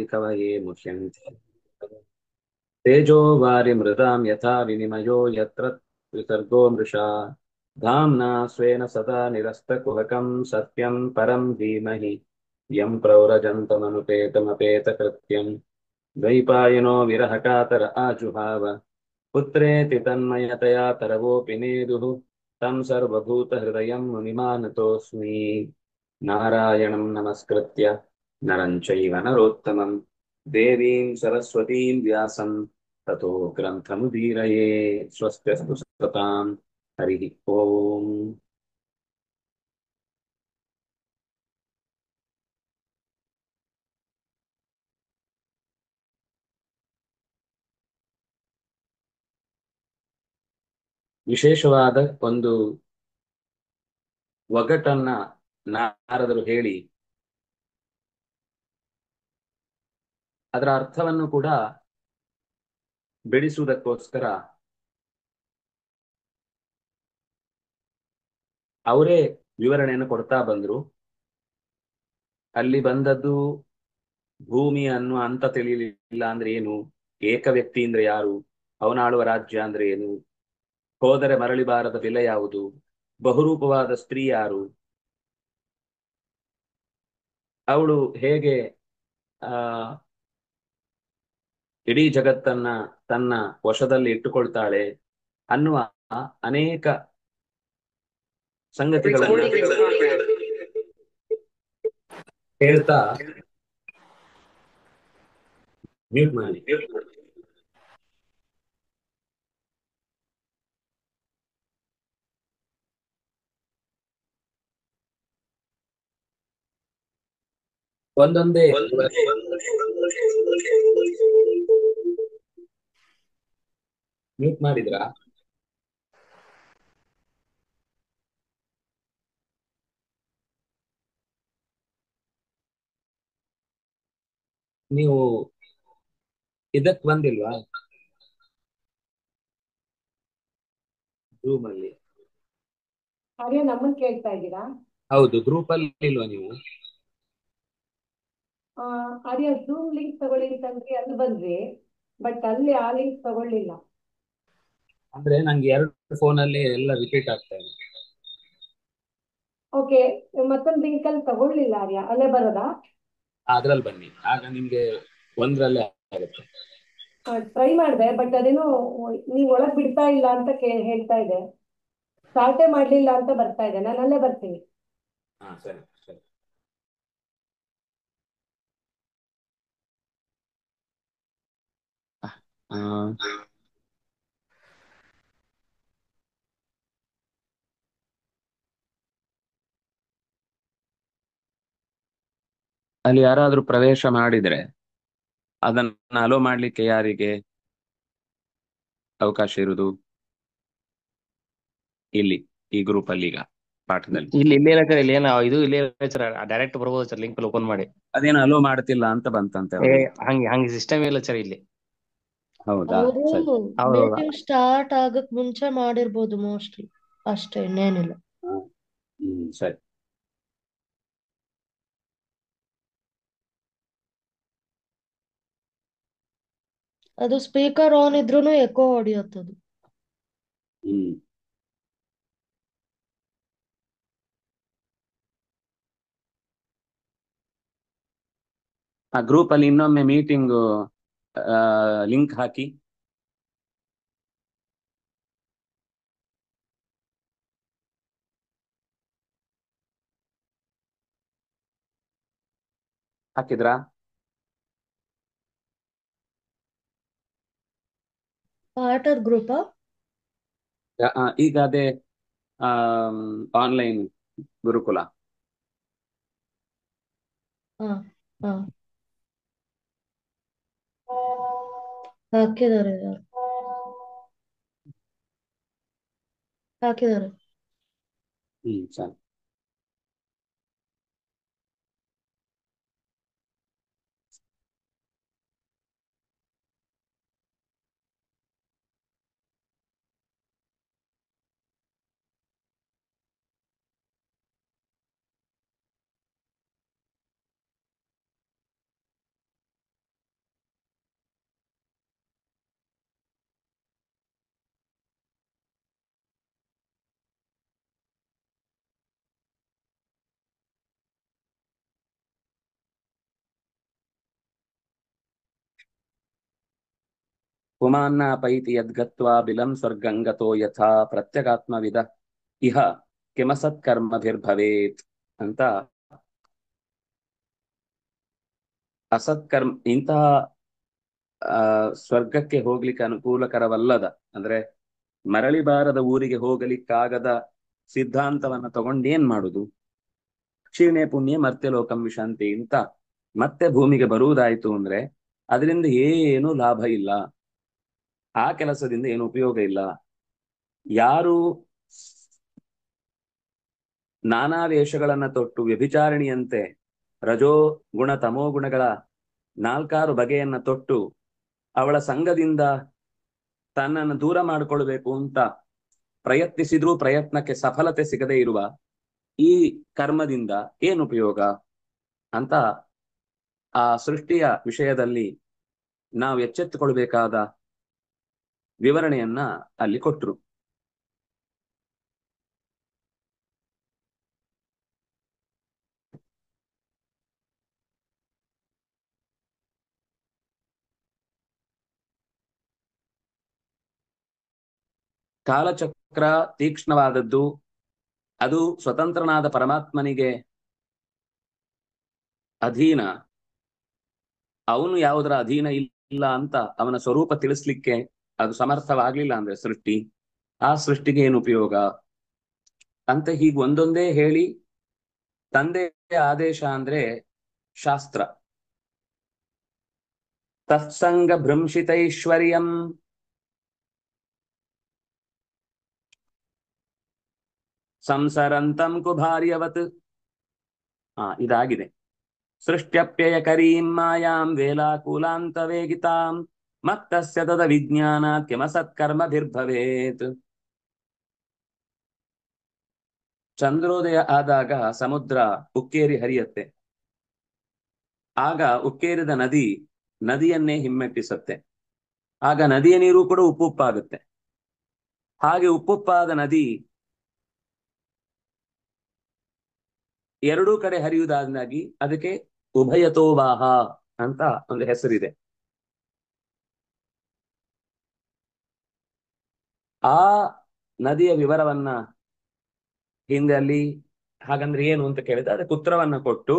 कवये मुह्यन्ति तेजो वारिमृदां यथा विनिमयो यत्र विसर्गो मृषा धाम्ना स्वेन सदा निरस्तकुहकं सत्यं परं धीमहि यं प्रव्रजन्तमनुपेतमपेतकृत्यं द्वैपायनो विरहकातर आजुहाव पुत्रेति तन्मयतया तरवोऽपि नेदुः तं सर्वभूतहृदयं मुनिमानतोऽस्मि नारायणं नमस्कृत्य नरं चैव नरोत्तमं देवीं सरस्वतीं व्यासं ततो ग्रन्थमुदीरये स्वस्त्यस्तु सतां हरिः ओम् ವಿಶೇಷವಾದ ಒಂದು ಒಗಟನ್ನ ನಾರದರು ಹೇಳಿ ಅದರ ಅರ್ಥವನ್ನು ಕೂಡ ಬಿಡಿಸುವುದಕ್ಕೋಸ್ಕರ ಅವರೇ ವಿವರಣೆಯನ್ನು ಕೊಡ್ತಾ ಬಂದ್ರು. ಅಲ್ಲಿ ಬಂದದ್ದು ಭೂಮಿ ಅನ್ನುವ ಅಂತ ತಿಳಿಲಿಲ್ಲ ಅಂದ್ರೆ ಏನು, ಏಕ ವ್ಯಕ್ತಿ ಅಂದ್ರೆ ಯಾರು, ಅವನಾಳುವ ರಾಜ್ಯ ಅಂದ್ರೆ ಏನು, ಹೋದರೆ ಮರಳಿ ಬಾರದ ಬೆಲೆ ಯಾವುದು, ಬಹುರೂಪವಾದ ಸ್ತ್ರೀ ಯಾರು, ಅವಳು ಹೇಗೆ ಆ ಇಡೀ ಜಗತ್ತನ್ನ ತನ್ನ ವಶದಲ್ಲಿ ಇಟ್ಟುಕೊಳ್ತಾಳೆ ಅನ್ನುವ ಅನೇಕ ಸಂಗತಿಗಳನ್ನ ಹೇಳ್ತಾ ಮ್ಯೂಟ್ ಮಾಡಿ ಒಂದೊಂದೇ ಮ್ಯೂಟ್ ಮಾಡಿದ್ರಾ? ನೀವು ಇದಕ್ ಬಂದಿಲ್ವಾ ಜೂಮ್ ಅಲ್ಲಿ? ಹಾಗೆ ನಮ್ಮನ್ನ ಕೇಳ್ತಾ ಇದ್ದೀರಾ? ಹೌದು, ಗ್ರೂಪ್ ಅಲ್ಲಿ ಇಲ್ವಾ ನೀವು? ಆರ್ಯ ಜೂಮ್ ಲಿಂಕ್ ತಗೊಳ್ಳಿ ಅಂತಂದ್ರೆ ಅಲ್ಲಿ ಬಂದ್ವಿ, ಬಟ್ ಅಲ್ಲಿ ಆ ಲಿಂಕ್ ತಗೊಳ್ಳಿಲ್ಲ. ಅಂದ್ರೆ ನಂಗೆ ಎರಡು ಫೋನ್ ಅಲ್ಲಿ ಎಲ್ಲ ರಿಪೀಟ್ ಆಗ್ತಾ ಇದೆ. ಓಕೆ, ಮತ್ತೊಂದು ಲಿಂಕ್ ಅಲ್ಲಿ ತಗೊಳ್ಳಿಲ್ಲ ಆರ್ಯ, ಅಲ್ಲೇ ಬರೋದಾ? ಅದ್ರಲ್ಲಿ ಬನ್ನಿ, ಆಗ ನಿಮ್ಗೆ ಒಂದ್ರಲ್ಲೇ ಆಗುತ್ತೆ. ಟ್ರೈ ಮಾಡಿದೆ, ಬಟ್ ಅದೇನೋ ನೀವ್ ಒಳಗ್ ಬಿಡ್ತಾ ಇಲ್ಲ ಅಂತ ಹೇಳ್ತಾ ಇದೆ. ಸ್ಟಾರ್ಟೇ ಮಾಡ್ಲಿಲ್ಲ ಅಂತ ಬರ್ತಾ ಇದೆ. ನಾನು ಅಲ್ಲೇ ಬರ್ತೀನಿ. ಹಾ, ಸರಿ ಸರಿ. ಆ, ಅಲ್ಲಿ ಯಾರಾದ್ರೂ ಪ್ರವೇಶ ಮಾಡಿದ್ರೆ ಅದನ್ನ ಅಲೋ ಮಾಡ್ಲಿಕ್ಕೆ ಯಾರಿಗೆ ಅವಕಾಶ ಇರುವುದು? ಇಲ್ಲಿ ಈ ಗ್ರೂಪ್ ಅಲ್ಲಿ ಈಗ ಪಾಠದಲ್ಲಿ ಇಲ್ಲಿ ಇಲ್ಲಿ ಏನ ಇದು ಇಲ್ಲಿ ಡೈರೆಕ್ಟ್ ಬರ್ಬೋದು ಸರ್, ಲಿಂಕ್ ಓಪನ್ ಮಾಡಿ. ಅದೇನು ಅಲೋ ಮಾಡ್ತಿಲ್ಲ ಅಂತ ಬಂತಂತೆ ಏ, ಅವ್ರಿಗೆ. ಹಂಗೆ ಸಿಸ್ಟಮ್ ಇಲ್ಲ ಸರ್ ಇಲ್ಲಿ. ಹೌದಾ? ಅವರು ಸರಿ. ಹೌದು. ಮೀಟಿಂಗ್ ಸ್ಟಾರ್ಟ್ ಆಗಕ್ ಮುಂಚೆ ಮಾಡಿರ್ಬೋದು ಮೋಸ್ಟ್ಲಿ, ಅಷ್ಟೇ, ಇನ್ನೇನಿಲ್ಲ. ಸರಿ. ಅದು ಸ್ಪೀಕರ್ ಆನ್ ಇದ್ರೂನು ಎಕೋ ಹೊಡಿಯುತ್ತದು. ಹ್ಮ್. ಆ ಗ್ರೂಪ್ ಅಲ್ಲಿ ಇನ್ನೊಮ್ಮೆ ಮೀಟಿಂಗ್ ಲಿಂಕ್ ಹಾಕಿ. ಹಾಕಿದ್ರಾ? ಪಾರ್ಟರ್ ಗ್ರೂಪಾ? ಈಗ ಅದೇ ಆನ್ಲೈನ್ ಗುರುಕುಲ. ಹಾ ಹಾ, ಹಾಕಿದ್ದಾರೆ ಯಾರು? ಹಾಕಿದ್ದಾರೆ. ಸರಿ. ಪುಮಾನ್ನಾಪೈತಿ ಯದ್ಗತ್ವಾ ಬಿಲಂ ಸ್ವರ್ಗಂಗತೋ ಯಥಾ ಪ್ರತ್ಯಗಾತ್ಮವಿದ ಇಹ ಕಿಮಸತ್ಕರ್ಮಭಿರ್ಭವೇತ್ ಅಂತ. ಅಸತ್ಕರ್ಮ ಇಂತಹ ಸ್ವರ್ಗಕ್ಕೆ ಹೋಗ್ಲಿಕ್ಕೆ ಅನುಕೂಲಕರವಲ್ಲದ, ಅಂದ್ರೆ ಮರಳಿ ಬಾರದ ಊರಿಗೆ ಹೋಗಲಿಕ್ಕಾಗದ ಸಿದ್ಧಾಂತವನ್ನ ತಗೊಂಡೇನ್ ಮಾಡುದು? ಕ್ಷೀಣೆ ಪುಣ್ಯ ಮರ್ತ್ಯಲೋಕಂ ವಿಶಾಂತಿ ಅಂತ ಮತ್ತೆ ಭೂಮಿಗೆ ಬರುವುದಾಯ್ತು ಅಂದ್ರೆ ಅದರಿಂದ ಏನು ಲಾಭ ಇಲ್ಲ, ಆ ಕೆಲಸದಿಂದ ಏನು ಉಪಯೋಗ ಇಲ್ಲ. ಯಾರು ನಾನಾ ವೇಷಗಳನ್ನ ತೊಟ್ಟು ವ್ಯಭಿಚಾರಿಣಿಯಂತೆ ರಜೋ ಗುಣ ತಮೋ ಗುಣಗಳ 4 ಬಗೆಯನ್ನ ತೊಟ್ಟು ಅವಳ ಸಂಘದಿಂದ ತನ್ನನ್ನು ದೂರ ಮಾಡಿಕೊಳ್ಬೇಕು ಅಂತ ಪ್ರಯತ್ನಿಸಿದ್ರೂ ಪ್ರಯತ್ನಕ್ಕೆ ಸಫಲತೆ ಸಿಗದೇ ಇರುವ ಈ ಕರ್ಮದಿಂದ ಏನು ಉಪಯೋಗ ಅಂತ ಆ ಸೃಷ್ಟಿಯ ವಿಷಯದಲ್ಲಿ ನಾವು ಎಚ್ಚೆತ್ತುಕೊಳ್ಬೇಕಾದ ವಿವರಣೆಯನ್ನ ಅಲ್ಲಿ ಕೊಟ್ಟರು. ಕಾಲಚಕ್ರ ತೀಕ್ಷ್ಣವಾದದ್ದು, ಅದು ಸ್ವತಂತ್ರನಾದ ಪರಮಾತ್ಮನಿಗೆ ಅಧೀನ. ಅವನು ಯಾವುದರ ಅಧೀನ ಇಲ್ಲ ಅಂತ ಅವನ ಸ್ವರೂಪ ತಿಳಿಸ್ಲಿಕ್ಕೆ ಅದು ಸಮರ್ಥವಾಗ್ಲಿಲ್ಲ ಅಂದ್ರೆ ಆ ಸೃಷ್ಟಿಗೆ ಏನು ಉಪಯೋಗ ಅಂತ ಹೀಗೆ ಒಂದೊಂದೇ ಹೇಳಿ, ತಂದೆಯ ಆದೇಶ ಅಂದ್ರೆ ಶಾಸ್ತ್ರ. ತತ್ಸಂಗ ಭ್ರಂಶಿತೈಶ್ವರ್ಯಂ ಸಂಸರಂತಂ ಕುಭಾರ್ಯವತ್. ಇದಾಗಿದೆ. ಸೃಷ್ಟ್ಯಪ್ಯಯ ಕರೀಂ ಮಾಯಾಂ ವೇಲಾಕೂಲಾಂತ ವೇಗಿತಾಂ ಮತ್ತಸ್ಯ ತದ ವಿಜ್ಞಾನ ಕಿಮಸತ್ಕರ್ಮಭಿರ್ಭವೇತ್. ಚಂದ್ರೋದಯ ಆದಾಗ ಸಮುದ್ರ ಉಕ್ಕೇರಿ ಹರಿಯತ್ತೆ. ಆಗ ಉಕ್ಕೇರಿದ ನದಿಯನ್ನೇ ಹಿಮ್ಮೆಟ್ಟಿಸುತ್ತೆ. ಆಗ ನದಿಯ ನೀರು ಕೂಡ ಉಪ್ಪುಪ್ಪಾಗುತ್ತೆ. ಹಾಗೆ ಉಪ್ಪುಪ್ಪಾದ ನದಿ ಎರಡೂ ಕಡೆ ಹರಿಯುವುದಾಗಿ ಅದಕ್ಕೆ ಉಭಯತೋವಾಹ ಅಂತ ಒಂದು ಹೆಸರಿದೆ. ಆ ನದಿಯ ವಿವರವನ್ನ ಹಿಂದೆ ಅಲ್ಲಿ ಹಾಗಂದ್ರೆ ಏನು ಅಂತ ಕೇಳಿದ್ರೆ ಅದಕ್ಕೆ ಉತ್ತರವನ್ನ ಕೊಟ್ಟು,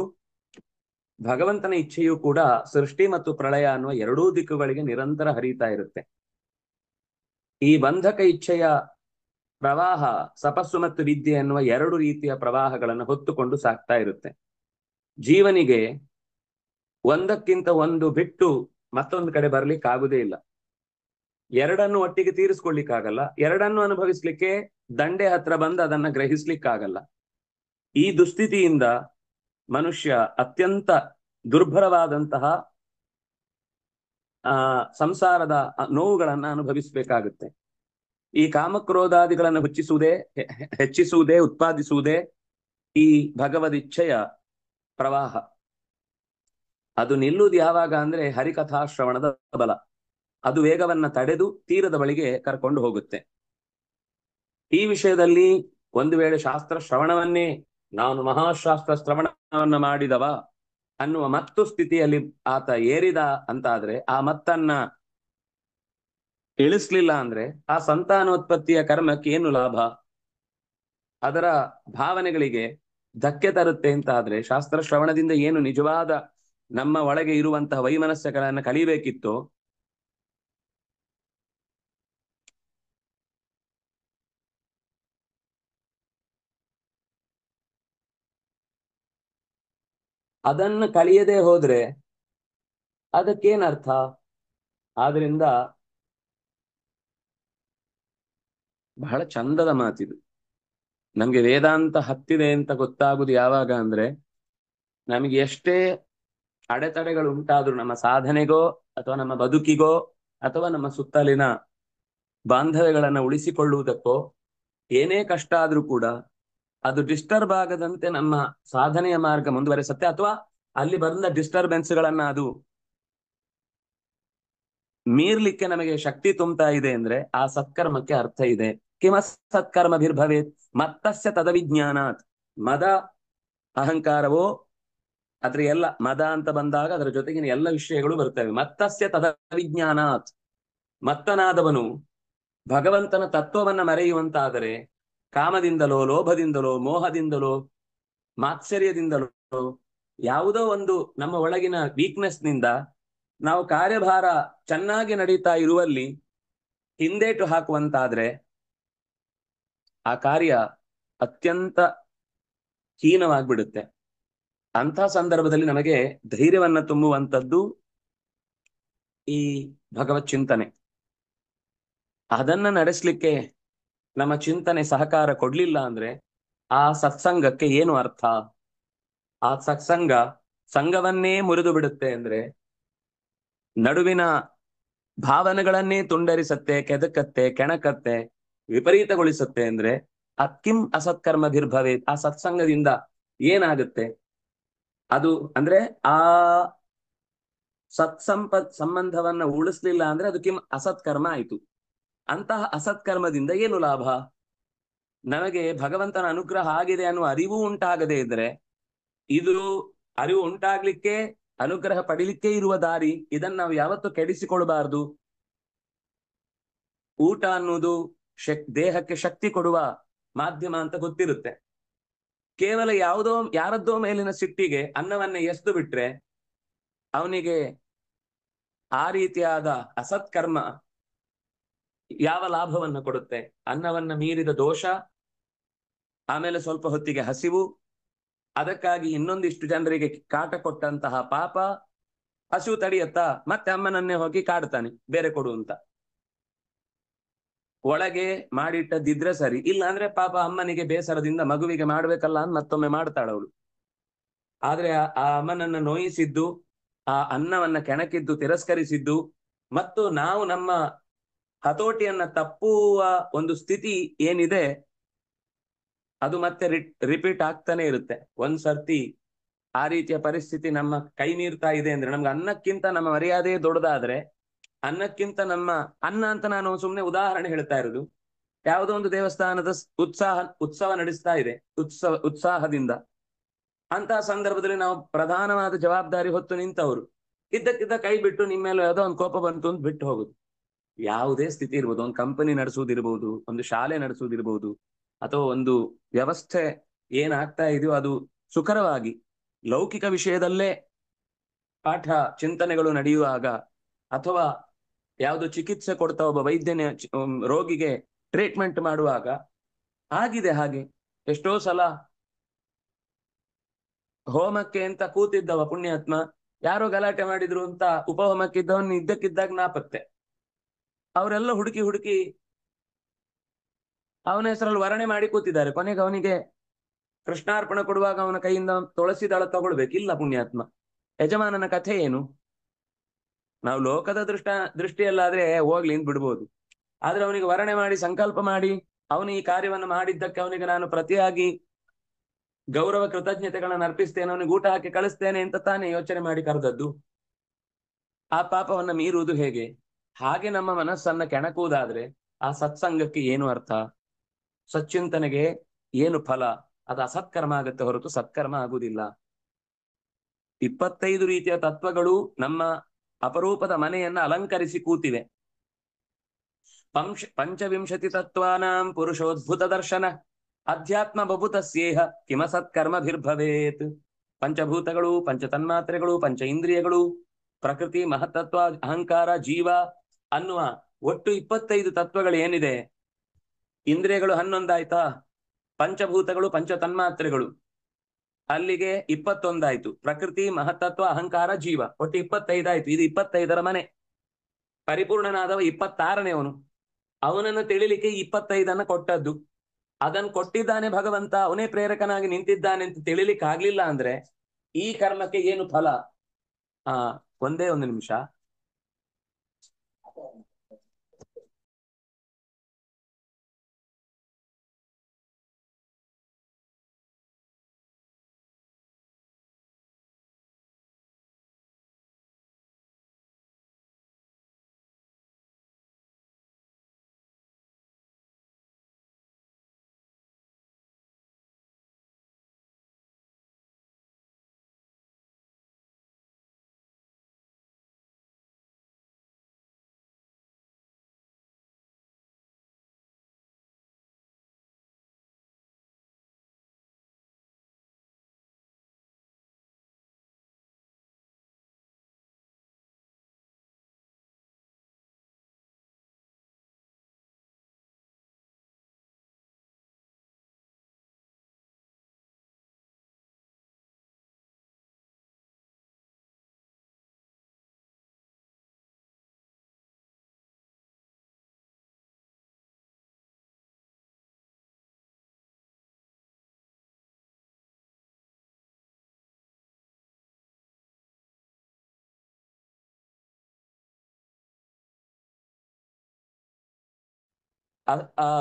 ಭಗವಂತನ ಇಚ್ಛೆಯೂ ಕೂಡ ಸೃಷ್ಟಿ ಮತ್ತು ಪ್ರಳಯ ಅನ್ನುವ ಎರಡೂ ದಿಕ್ಕುಗಳಿಗೆ ನಿರಂತರ ಹರಿತಾ ಇರುತ್ತೆ. ಈ ಬಂಧಕ ಇಚ್ಛೆಯ ಪ್ರವಾಹ ತಪಸ್ಸು ಮತ್ತು ವಿದ್ಯೆ ಎನ್ನುವ 2 ರೀತಿಯ ಪ್ರವಾಹಗಳನ್ನು ಹೊತ್ತುಕೊಂಡು ಸಾಕ್ತಾ ಇರುತ್ತೆ. ಜೀವನಿಗೆ ಒಂದಕ್ಕಿಂತ ಒಂದು ಬಿಟ್ಟು ಮತ್ತೊಂದು ಕಡೆ ಬರ್ಲಿಕ್ಕಾಗುದೇ ಇಲ್ಲ. ಎರಡನ್ನು ಒಟ್ಟಿಗೆ ತೀರಿಸ್ಕೊಳ್ಲಿಕ್ಕಾಗಲ್ಲ. ಎರಡನ್ನು ಅನುಭವಿಸ್ಲಿಕ್ಕೆ ದಂಡೆ ಹತ್ರ ಬಂದು ಅದನ್ನ ಗ್ರಹಿಸ್ಲಿಕ್ಕಾಗಲ್ಲ. ಈ ದುಸ್ಥಿತಿಯಿಂದ ಮನುಷ್ಯ ಅತ್ಯಂತ ದುರ್ಭರವಾದಂತಹ ಸಂಸಾರದ ನೋವುಗಳನ್ನ ಅನುಭವಿಸಬೇಕಾಗುತ್ತೆ. ಈ ಕಾಮಕ್ರೋಧಾದಿಗಳನ್ನು ಹೆಚ್ಚಿಸುವುದೇ ಉತ್ಪಾದಿಸುವುದೇ ಈ ಭಗವದಿಚ್ಛೆಯ ಪ್ರವಾಹ. ಅದು ನಿಲ್ಲುವುದು ಯಾವಾಗ ಅಂದ್ರೆ ಹರಿಕಥಾ ಶ್ರವಣದ ಬಲ. ಅದು ವೇಗವನ್ನ ತಡೆದು ತೀರದ ಬಳಿಗೆ ಕರ್ಕೊಂಡು ಹೋಗುತ್ತೆ. ಈ ವಿಷಯದಲ್ಲಿ ಒಂದು ವೇಳೆ ಶಾಸ್ತ್ರ ಶ್ರವಣವನ್ನೇ ನಾನು ಮಹಾಶಾಸ್ತ್ರ ಶ್ರವಣವನ್ನ ಮಾಡಿದವ ಅನ್ನುವ ಮತ್ತು ಸ್ಥಿತಿಯಲ್ಲಿ ಆತ ಏರಿದ ಅಂತಾದ್ರೆ, ಆ ಮತ್ತನ್ನ ಇಳಿಸ್ಲಿಲ್ಲ ಅಂದ್ರೆ ಆ ಸಂತಾನೋತ್ಪತ್ತಿಯ ಕರ್ಮಕ್ಕೆ ಏನು ಲಾಭ? ಅದರ ಭಾವನೆಗಳಿಗೆ ಧಕ್ಕೆ ತರುತ್ತೆ ಅಂತ ಆದ್ರೆ ಶಾಸ್ತ್ರ ಶ್ರವಣದಿಂದ ಏನು ನಿಜವಾದ ನಮ್ಮ ಒಳಗೆ ಇರುವಂತಹ ವೈಮನಸ್ಯಗಳನ್ನ ಕಲಿಬೇಕಿತ್ತು ಅದನ್ನು ಕಲಿಯದೆ ಹೋದ್ರೆ ಅದಕ್ಕೇನರ್ಥ? ಆದ್ರಿಂದ ಬಹಳ ಚಂದದ ಮಾತಿದು. ನಮ್ಗೆ ವೇದಾಂತ ಹತ್ತಿದೆ ಅಂತ ಗೊತ್ತಾಗುದು ಯಾವಾಗ ಅಂದ್ರೆ, ನಮಗೆ ಎಷ್ಟೇ ಅಡೆತಡೆಗಳು ಉಂಟಾದ್ರೂ ನಮ್ಮ ಸಾಧನೆಗೋ ಅಥವಾ ನಮ್ಮ ಬದುಕಿಗೋ ಅಥವಾ ನಮ್ಮ ಸುತ್ತಲಿನ ಬಾಂಧವ್ಯಗಳನ್ನ ಉಳಿಸಿಕೊಳ್ಳುವುದಕ್ಕೋ ಏನೇ ಕಷ್ಟ ಆದ್ರೂ ಕೂಡ ಅದು ಡಿಸ್ಟರ್ಬ್ ಆಗದಂತೆ ನಮ್ಮ ಸಾಧನೆಯ ಮಾರ್ಗ ಮುಂದುವರೆಸುತ್ತೆ. ಅಥವಾ ಅಲ್ಲಿ ಬಂದ ಡಿಸ್ಟರ್ಬೆನ್ಸ್ ಗಳನ್ನ ಅದು ಮೀರ್ಲಿಕ್ಕೆ ನಮಗೆ ಶಕ್ತಿ ತುಂಬ್ತಾ ಇದೆ ಅಂದ್ರೆ ಆ ಸತ್ಕರ್ಮಕ್ಕೆ ಅರ್ಥ ಇದೆ. ಕಿಮ ಸತ್ಕರ್ಮಭಿರ್ಭವೇತ್ ಮತ್ತಸ್ಯ ತದವಿಜ್ಞಾನಾತ್. ಮದ ಅಹಂಕಾರವೋ ಅದ್ರ ಎಲ್ಲ ಮದ ಅಂತ ಬಂದಾಗ ಅದರ ಜೊತೆಗಿನ ಎಲ್ಲ ವಿಷಯಗಳು ಬರ್ತವೆ. ಮತ್ತಸ್ಯ ತದವಿಜ್ಞಾನಾತ್, ಮತ್ತನಾದವನು ಭಗವಂತನ ತತ್ವವನ್ನ ಮರೆಯುವಂತಾದರೆ ಕಾಮದಿಂದಲೋ, ಲೋಭದಿಂದಲೋ, ಮೋಹದಿಂದಲೋ, ಮಾತ್ಸರ್ಯದಿಂದಲೋ, ಯಾವುದೋ ಒಂದು ನಮ್ಮ ಒಳಗಿನ ವೀಕ್ನೆಸ್ ನಿಂದ ನಾವು ಕಾರ್ಯಭಾರ ಚೆನ್ನಾಗಿ ನಡೀತಾ ಇರುವಲ್ಲಿ ಹಿಂದೇಟು ಹಾಕುವಂತಾದ್ರೆ ಆ ಕಾರ್ಯ ಅತ್ಯಂತ ಹೀನವಾಗ್ಬಿಡುತ್ತೆ. ಅಂಥ ಸಂದರ್ಭದಲ್ಲಿ ನಮಗೆ ಧೈರ್ಯವನ್ನ ತುಂಬುವಂಥದ್ದು ಈ ಭಗವತ್ ಚಿಂತನೆ. ಅದನ್ನ ನಡೆಸಲಿಕ್ಕೆ ನಮ್ಮ ಚಿಂತನೆ ಸಹಕಾರ ಕೊಡ್ಲಿಲ್ಲ ಅಂದ್ರೆ ಆ ಸತ್ಸಂಗಕ್ಕೆ ಏನು ಅರ್ಥ? ಆ ಸತ್ಸಂಗ ಸಂಘವನ್ನೇ ಮುರಿದು ಬಿಡುತ್ತೆ ಅಂದ್ರೆ, ನಡುವಿನ ಭಾವನೆಗಳನ್ನೇ ತುಂಡರಿಸತ್ತೆ, ಕೆದಕತ್ತೆ, ಕೆಣಕತ್ತೆ, ವಿಪರೀತಗೊಳಿಸುತ್ತೆ ಅಂದ್ರೆ ಅಕ್ಕಿಂ ಅಸತ್ಕರ್ಮಭಿರ್ಭವೆ. ಆ ಸತ್ಸಂಗದಿಂದ ಏನಾಗುತ್ತೆ? ಅದು ಅಂದ್ರೆ ಆ ಸಂಬಂಧವನ್ನ ಉಳಿಸ್ಲಿಲ್ಲ ಅಂದ್ರೆ ಅದು ಕಿಂ ಅಸತ್ಕರ್ಮ ಆಯ್ತು. ಅಂತಹ ಅಸತ್ಕರ್ಮದಿಂದ ಏನು ಲಾಭ? ನಮಗೆ ಭಗವಂತನ ಅನುಗ್ರಹ ಆಗಿದೆ ಅನ್ನುವ ಅರಿವು ಉಂಟಾಗದೇ ಇದ್ರೆ, ಇದು ಅರಿವು ಉಂಟಾಗ್ಲಿಕ್ಕೆ, ಅನುಗ್ರಹ ಪಡಿಲಿಕ್ಕೆ ಇರುವ ದಾರಿ, ಇದನ್ನ ನಾವು ಯಾವತ್ತೂ ಕೆಡಿಸಿಕೊಳ್ಬಾರ್ದು. ಊಟ ಅನ್ನುವುದು ದೇಹಕ್ಕೆ ಶಕ್ತಿ ಕೊಡುವ ಮಾಧ್ಯಮ ಅಂತ ಗೊತ್ತಿರುತ್ತೆ. ಕೇವಲ ಯಾರದ್ದೋ ಮೇಲಿನ ಸಿಟ್ಟಿಗೆ ಅನ್ನವನ್ನ ಎಸ್ದು ಬಿಟ್ರೆ ಅವನಿಗೆ ಆ ರೀತಿಯಾದ ಅಸತ್ಕರ್ಮ ಯಾವ ಲಾಭವನ್ನ ಕೊಡುತ್ತೆ? ಅನ್ನವನ್ನ ಮೀರಿದ ದೋಷ, ಆಮೇಲೆ ಸ್ವಲ್ಪ ಹೊತ್ತಿಗೆ ಹಸಿವು, ಅದಕ್ಕಾಗಿ ಇನ್ನೊಂದಿಷ್ಟು ಜನರಿಗೆ ಕಾಟ ಕೊಟ್ಟಂತಹ ಪಾಪ. ಹಸಿವು ತಡೆಯತ್ತಾ? ಮತ್ತೆ ಅಮ್ಮನನ್ನೇ ಹೋಗಿ ಕಾಡ್ತಾನೆ, ಬೇರೆ ಕೊಡು ಅಂತ. ಒಳಗೆ ಮಾಡಿಟ್ಟದಿದ್ರೆ ಸರಿ, ಇಲ್ಲ ಅಂದ್ರೆ ಪಾಪ ಅಮ್ಮನಿಗೆ ಬೇಸರದಿಂದ ಮಗುವಿಗೆ ಮಾಡ್ಬೇಕಲ್ಲ ಅಂತ ಮತ್ತೊಮ್ಮೆ ಮಾಡ್ತಾಳವಳು. ಆದ್ರೆ ಆ ಅಮ್ಮನನ್ನ ನೋಯಿಸಿದ್ದು, ಆ ಅನ್ನವನ್ನ ಕೆಣಕಿದ್ದು, ತಿರಸ್ಕರಿಸಿದ್ದು, ಮತ್ತು ನಾವು ನಮ್ಮ ಹತೋಟಿಯನ್ನ ತಪ್ಪುವ ಒಂದು ಸ್ಥಿತಿ ಏನಿದೆ ಅದು ಮತ್ತೆ ರಿಪೀಟ್ ಆಗ್ತಾನೆ ಇರುತ್ತೆ. ಒಂದ್ಸರ್ತಿ ಆ ರೀತಿಯ ಪರಿಸ್ಥಿತಿ ನಮ್ಮ ಕೈ ಮೀರ್ತಾ ಇದೆ ಅಂದ್ರೆ, ನಮ್ಗೆ ಅನ್ನಕ್ಕಿಂತ ನಮ್ಮ ಮರ್ಯಾದೆ ದೊಡ್ಡದಾದ್ರೆ, ಅನ್ನಕ್ಕಿಂತ ನಮ್ಮ ಅನ್ನ ಅಂತ ನಾನು ಸುಮ್ನೆ ಉದಾಹರಣೆ ಹೇಳ್ತಾ ಇರೋದು. ಯಾವುದೋ ಒಂದು ದೇವಸ್ಥಾನದ ಉತ್ಸವ ನಡೆಸ್ತಾ ಇದೆ, ಉತ್ಸಾಹದಿಂದ. ಅಂತಹ ಸಂದರ್ಭದಲ್ಲಿ ನಾವು ಪ್ರಧಾನವಾದ ಜವಾಬ್ದಾರಿ ಹೊತ್ತು ನಿಂತವರು ಇದ್ದಕ್ಕಿದ್ದ ಕೈ ಬಿಟ್ಟು ನಿಮ್ಮ ಮೇಲೆ ಯಾವುದೋ ಒಂದು ಕೋಪ ಬಂತು ಅಂತ ಬಿಟ್ಟು ಹೋಗುದು. ಯಾವುದೇ ಸ್ಥಿತಿ ಇರ್ಬೋದು, ಒಂದು ಕಂಪನಿ ನಡೆಸುವುದಿರ್ಬೋದು, ಒಂದು ಶಾಲೆ ನಡೆಸುವುದಿರ್ಬೋದು, ಅಥವಾ ಒಂದು ವ್ಯವಸ್ಥೆ ಏನಾಗ್ತಾ ಇದೆಯೋ ಅದು ಸುಖರವಾಗಿ ಲೌಕಿಕ ವಿಷಯದಲ್ಲೇ ಪಾಠ ಚಿಂತನೆಗಳು ನಡೆಯುವಾಗ, ಅಥವಾ ಯಾವುದು ಚಿಕಿತ್ಸೆ ಕೊಡ್ತಾ ಒಬ್ಬ ವೈದ್ಯನ ರೋಗಿಗೆ ಟ್ರೀಟ್ಮೆಂಟ್ ಮಾಡುವಾಗ ಆಗಿದೆ ಹಾಗೆ. ಎಷ್ಟೋ ಸಲ ಹೋಮಕ್ಕೆ ಅಂತ ಕೂತಿದ್ದವ ಪುಣ್ಯಾತ್ಮ, ಯಾರೋ ಗಲಾಟೆ ಮಾಡಿದ್ರು ಅಂತ ಉಪಹೋಮಕ್ಕಿದ್ದವನ್ ಇದ್ದಕ್ಕಿದ್ದಾಗ ನಾಪತ್ತೆ. ಅವರೆಲ್ಲ ಹುಡುಕಿ ಹುಡುಕಿ ಅವನ ಹೆಸರಲ್ಲಿ ವರ್ಣೆ ಮಾಡಿ ಕೂತಿದ್ದಾರೆ. ಕೊನೆಗೆ ಅವನಿಗೆ ಕೃಷ್ಣಾರ್ಪಣೆ ಕೊಡುವಾಗ ಅವನ ಕೈಯಿಂದ ತುಳಸಿ ದಳ ತಗೊಳ್ಬೇಕಿಲ್ಲ ಪುಣ್ಯಾತ್ಮ. ಯಜಮಾನನ ಕಥೆ ಏನು? ನಾವು ಲೋಕದ ದೃಷ್ಟಿಯಲ್ಲಾದ್ರೆ ಹೋಗ್ಲಿ ಅಂತ ಬಿಡ್ಬೋದು. ಆದ್ರೆ ಅವನಿಗೆ ವರ್ಣೆ ಮಾಡಿ ಸಂಕಲ್ಪ ಮಾಡಿ ಅವನು ಈ ಕಾರ್ಯವನ್ನು ಮಾಡಿದ್ದಕ್ಕೆ ಅವನಿಗೆ ನಾನು ಪ್ರತಿಯಾಗಿ ಗೌರವ ಕೃತಜ್ಞತೆಗಳನ್ನು ಅರ್ಪಿಸ್ತೇನೆ, ಅವನಿಗೆ ಊಟ ಹಾಕಿ ಕಳಿಸ್ತೇನೆ ಅಂತ ತಾನೇ ಯೋಚನೆ ಮಾಡಿ ಕರೆದದ್ದು. ಆ ಪಾಪವನ್ನ ಮೀರುವುದು ಹೇಗೆ? ಹಾಗೆ ನಮ್ಮ ಮನಸ್ಸನ್ನ ಕೆಣಕುವುದಾದ್ರೆ ಆ ಸತ್ಸಂಗಕ್ಕೆ ಏನು ಅರ್ಥ? ಸಚ್ಚಿಂತನೆಗೆ ಏನು ಫಲ? ಅದು ಅಸತ್ಕರ್ಮ ಆಗತ್ತೆ ಹೊರತು ಸತ್ಕರ್ಮ ಆಗುವುದಿಲ್ಲ. 25 ರೀತಿಯ ತತ್ವಗಳು ನಮ್ಮ ಅಪರೂಪದ ಮನೆಯನ್ನ ಅಲಂಕರಿಸಿ ಕೂತಿವೆ. ಪಂಚವಿಂಶತಿ ತತ್ವಾನಾಂ ಪುರುಷೋದ್ಭುತ ದರ್ಶನ ಅಧ್ಯಾತ್ಮ ಬಭುತಸ್ಯೇಹ ಕಿಮಸತ್ಕರ್ಮಭಿರ್ಭವೇತ್. ಪಂಚಭೂತಗಳು, ಪಂಚತನ್ಮಾತ್ರೆಗಳು, ಪಂಚ ಇಂದ್ರಿಯಗಳು, ಪ್ರಕೃತಿ, ಮಹತ್ತತ್ವ, ಅಹಂಕಾರ, ಜೀವ ಅನ್ನುವ ಒಟ್ಟು 25 ತತ್ವಗಳು ಏನಿದೆ, ಇಂದ್ರಿಯಗಳು 11 ಆಯ್ತಾ, ಪಂಚಭೂತಗಳು, ಪಂಚತನ್ಮಾತ್ರೆಗಳು ಅಲ್ಲಿಗೆ 21 ಆಯ್ತು, ಪ್ರಕೃತಿ, ಮಹತ್ತತ್ವ, ಅಹಂಕಾರ, ಜೀವ ಒಟ್ಟು 25 ಆಯ್ತು. ಇದು 25ರ ಮನೆ. ಪರಿಪೂರ್ಣನಾದವ 26ನೇ ಅವನು. ಅವನನ್ನು ತಿಳಿಲಿಕ್ಕೆ 25ಅನ್ನ ಕೊಟ್ಟದ್ದು. ಅದನ್ನು ಕೊಟ್ಟಿದ್ದಾನೆ ಭಗವಂತ, ಅವನೇ ಪ್ರೇರಕನಾಗಿ ನಿಂತಿದ್ದಾನೆ ಅಂತ ತಿಳಿಲಿಕ್ಕೆ ಆಗ್ಲಿಲ್ಲ ಅಂದ್ರೆ ಈ ಕರ್ಮಕ್ಕೆ ಏನು ಫಲ? ಒಂದೇ ಒಂದು ನಿಮಿಷ.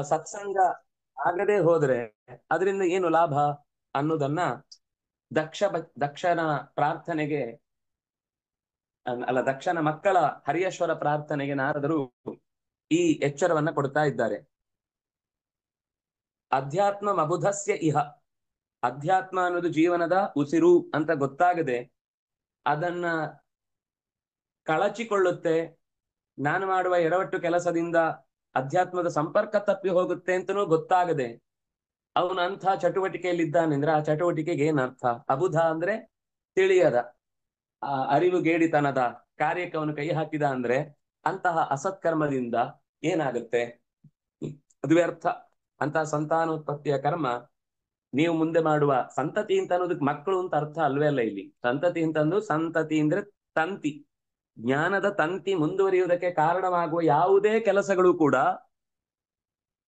ಸತ್ಸಂಗ ಆಗದೆ ಹೋದ್ರೆ ಅದರಿಂದ ಏನು ಲಾಭ ಅನ್ನೋದನ್ನ ದಕ್ಷನ ಪ್ರಾರ್ಥನೆಗೆ ದಕ್ಷನ ಮಕ್ಕಳ ಹರಿಯೇಶ್ವರ ಪ್ರಾರ್ಥನೆಗೆ ನಾರದರು ಈ ಎಚ್ಚರವನ್ನ ಕೊಡ್ತಾ ಇದ್ದಾರೆ. ಅಧ್ಯಾತ್ಮ ಮಬುಧಸ್ಯ ಇಹ, ಅಧ್ಯಾತ್ಮ ಅನ್ನೋದು ಜೀವನದ ಉಸಿರು ಅಂತ ಗೊತ್ತಾಗದೆ ಅದನ್ನ ಕಳಚಿಕೊಳ್ಳುತ್ತೆ. ನಾನು ಮಾಡುವ ಎಡವಟ್ಟು ಕೆಲಸದಿಂದ ಅಧ್ಯಾತ್ಮದ ಸಂಪರ್ಕ ತಪ್ಪಿ ಹೋಗುತ್ತೆ ಅಂತನೂ ಗೊತ್ತಾಗದೆ ಅವನು ಅಂಥ ಚಟುವಟಿಕೆಯಲ್ಲಿದ್ದಾನೆಂದ್ರೆ ಆ ಚಟುವಟಿಕೆಗೆ ಏನರ್ಥ? ಅಬುಧ ಅಂದ್ರೆ ತಿಳಿಯದ, ಅರಿವುಗೇಡಿತನದ ಕಾರ್ಯಕ್ಕೆ ಅವನು ಕೈ ಹಾಕಿದ ಅಂದ್ರೆ ಅಂತಹ ಅಸತ್ಕರ್ಮದಿಂದ ಏನಾಗುತ್ತೆ? ಅದು ವ್ಯರ್ಥ. ಅಂತಹ ಸಂತಾನೋತ್ಪತ್ತಿಯ ಕರ್ಮ ನೀವು ಮುಂದೆ ಮಾಡುವ ಸಂತತಿ ಅಂತ ಅನ್ನೋದಕ್ಕೆ ಮಕ್ಕಳು ಅಂತ ಅರ್ಥ ಅಲ್ವೇ ಅಲ್ಲ. ಇಲ್ಲಿ ಸಂತತಿ ಅಂತಂದು, ಸಂತತಿ ಅಂದ್ರೆ ತಂತಿ, ಜ್ಞಾನದ ತಂತಿ ಮುಂದುವರಿಯುವುದಕ್ಕೆ ಕಾರಣವಾಗುವ ಯಾವುದೇ ಕೆಲಸಗಳು ಕೂಡ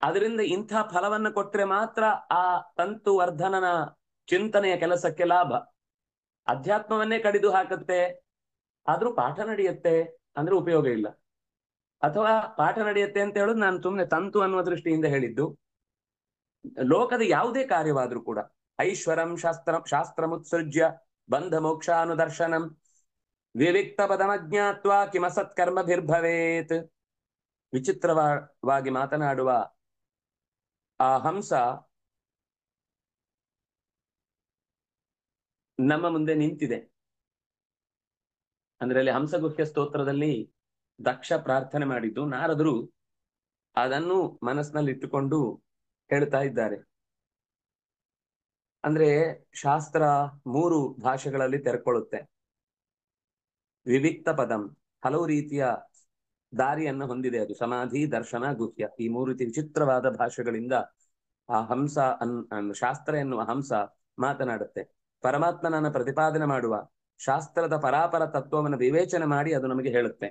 ಅದರಿಂದ ಇಂಥ ಫಲವನ್ನು ಕೊಟ್ರೆ ಮಾತ್ರ ಆ ತಂತು ವರ್ಧನನ ಚಿಂತನೆಯ ಕೆಲಸಕ್ಕೆ ಲಾಭ. ಅಧ್ಯಾತ್ಮವನ್ನೇ ಕಡಿದು ಹಾಕುತ್ತೆ, ಆದ್ರೂ ಪಾಠ ನಡೆಯುತ್ತೆ ಅಂದ್ರೆ ಉಪಯೋಗ ಇಲ್ಲ. ಅಥವಾ ಪಾಠ ನಡೆಯುತ್ತೆ ಅಂತ ಹೇಳೋದು ನಾನು ಸುಮ್ಮನೆ ತಂತು ಅನ್ನುವ ದೃಷ್ಟಿಯಿಂದ ಹೇಳಿದ್ದು. ಲೋಕದ ಯಾವುದೇ ಕಾರ್ಯವಾದ್ರೂ ಕೂಡ ಐಶ್ವರಂ ಶಾಸ್ತ್ರಮುತ್ಸೃಜ್ಯ ಬಂಧ ಮೋಕ್ಷಾನುದರ್ಶನಂ ವಿವಿಕ್ತ ಪದಮಜ್ಞಾತ್ವ ಕಿಮಸತ್ಕರ್ಮಭಿರ್ಭವೇತ್. ವಿಚಿತ್ರವಾಗಿ ಮಾತನಾಡುವ ಆ ಹಂಸ ನಮ್ಮ ಮುಂದೆ ನಿಂತಿದೆ. ಅಂದ್ರೆ ಅಲ್ಲಿ ಹಂಸಗುಹ್ಯ ಸ್ತೋತ್ರದಲ್ಲಿ ದಕ್ಷ ಪ್ರಾರ್ಥನೆ ಮಾಡಿದ್ದು, ನಾರದರು ಅದನ್ನು ಮನಸ್ಸಿನಲ್ಲಿ ಇಟ್ಟುಕೊಂಡು ಹೇಳ್ತಾ ಇದ್ದಾರೆ. ಅಂದ್ರೆ ಶಾಸ್ತ್ರ 3 ಭಾಷೆಗಳಲ್ಲಿ ತೆರೆಕೊಳ್ಳುತ್ತೆ. ವಿವಿಕ್ತ ಪದಂ, ಹಲವು ರೀತಿಯ ದಾರಿಯನ್ನು ಹೊಂದಿದೆ. ಅದು ಸಮಾಧಿ, ದರ್ಶನ, ಗುಹ್ಯ, ಈ 3 ರೀತಿ ವಿಚಿತ್ರವಾದ ಭಾಷೆಗಳಿಂದ ಆ ಹಂಸ ಶಾಸ್ತ್ರ ಎನ್ನುವ ಹಂಸ ಮಾತನಾಡುತ್ತೆ. ಪರಮಾತ್ಮನನ್ನ ಪ್ರತಿಪಾದನೆ ಮಾಡುವ ಶಾಸ್ತ್ರದ ಪರಾಪರ ತತ್ವವನ್ನು ವಿವೇಚನೆ ಮಾಡಿ ಅದು ನಮಗೆ ಹೇಳುತ್ತೆ.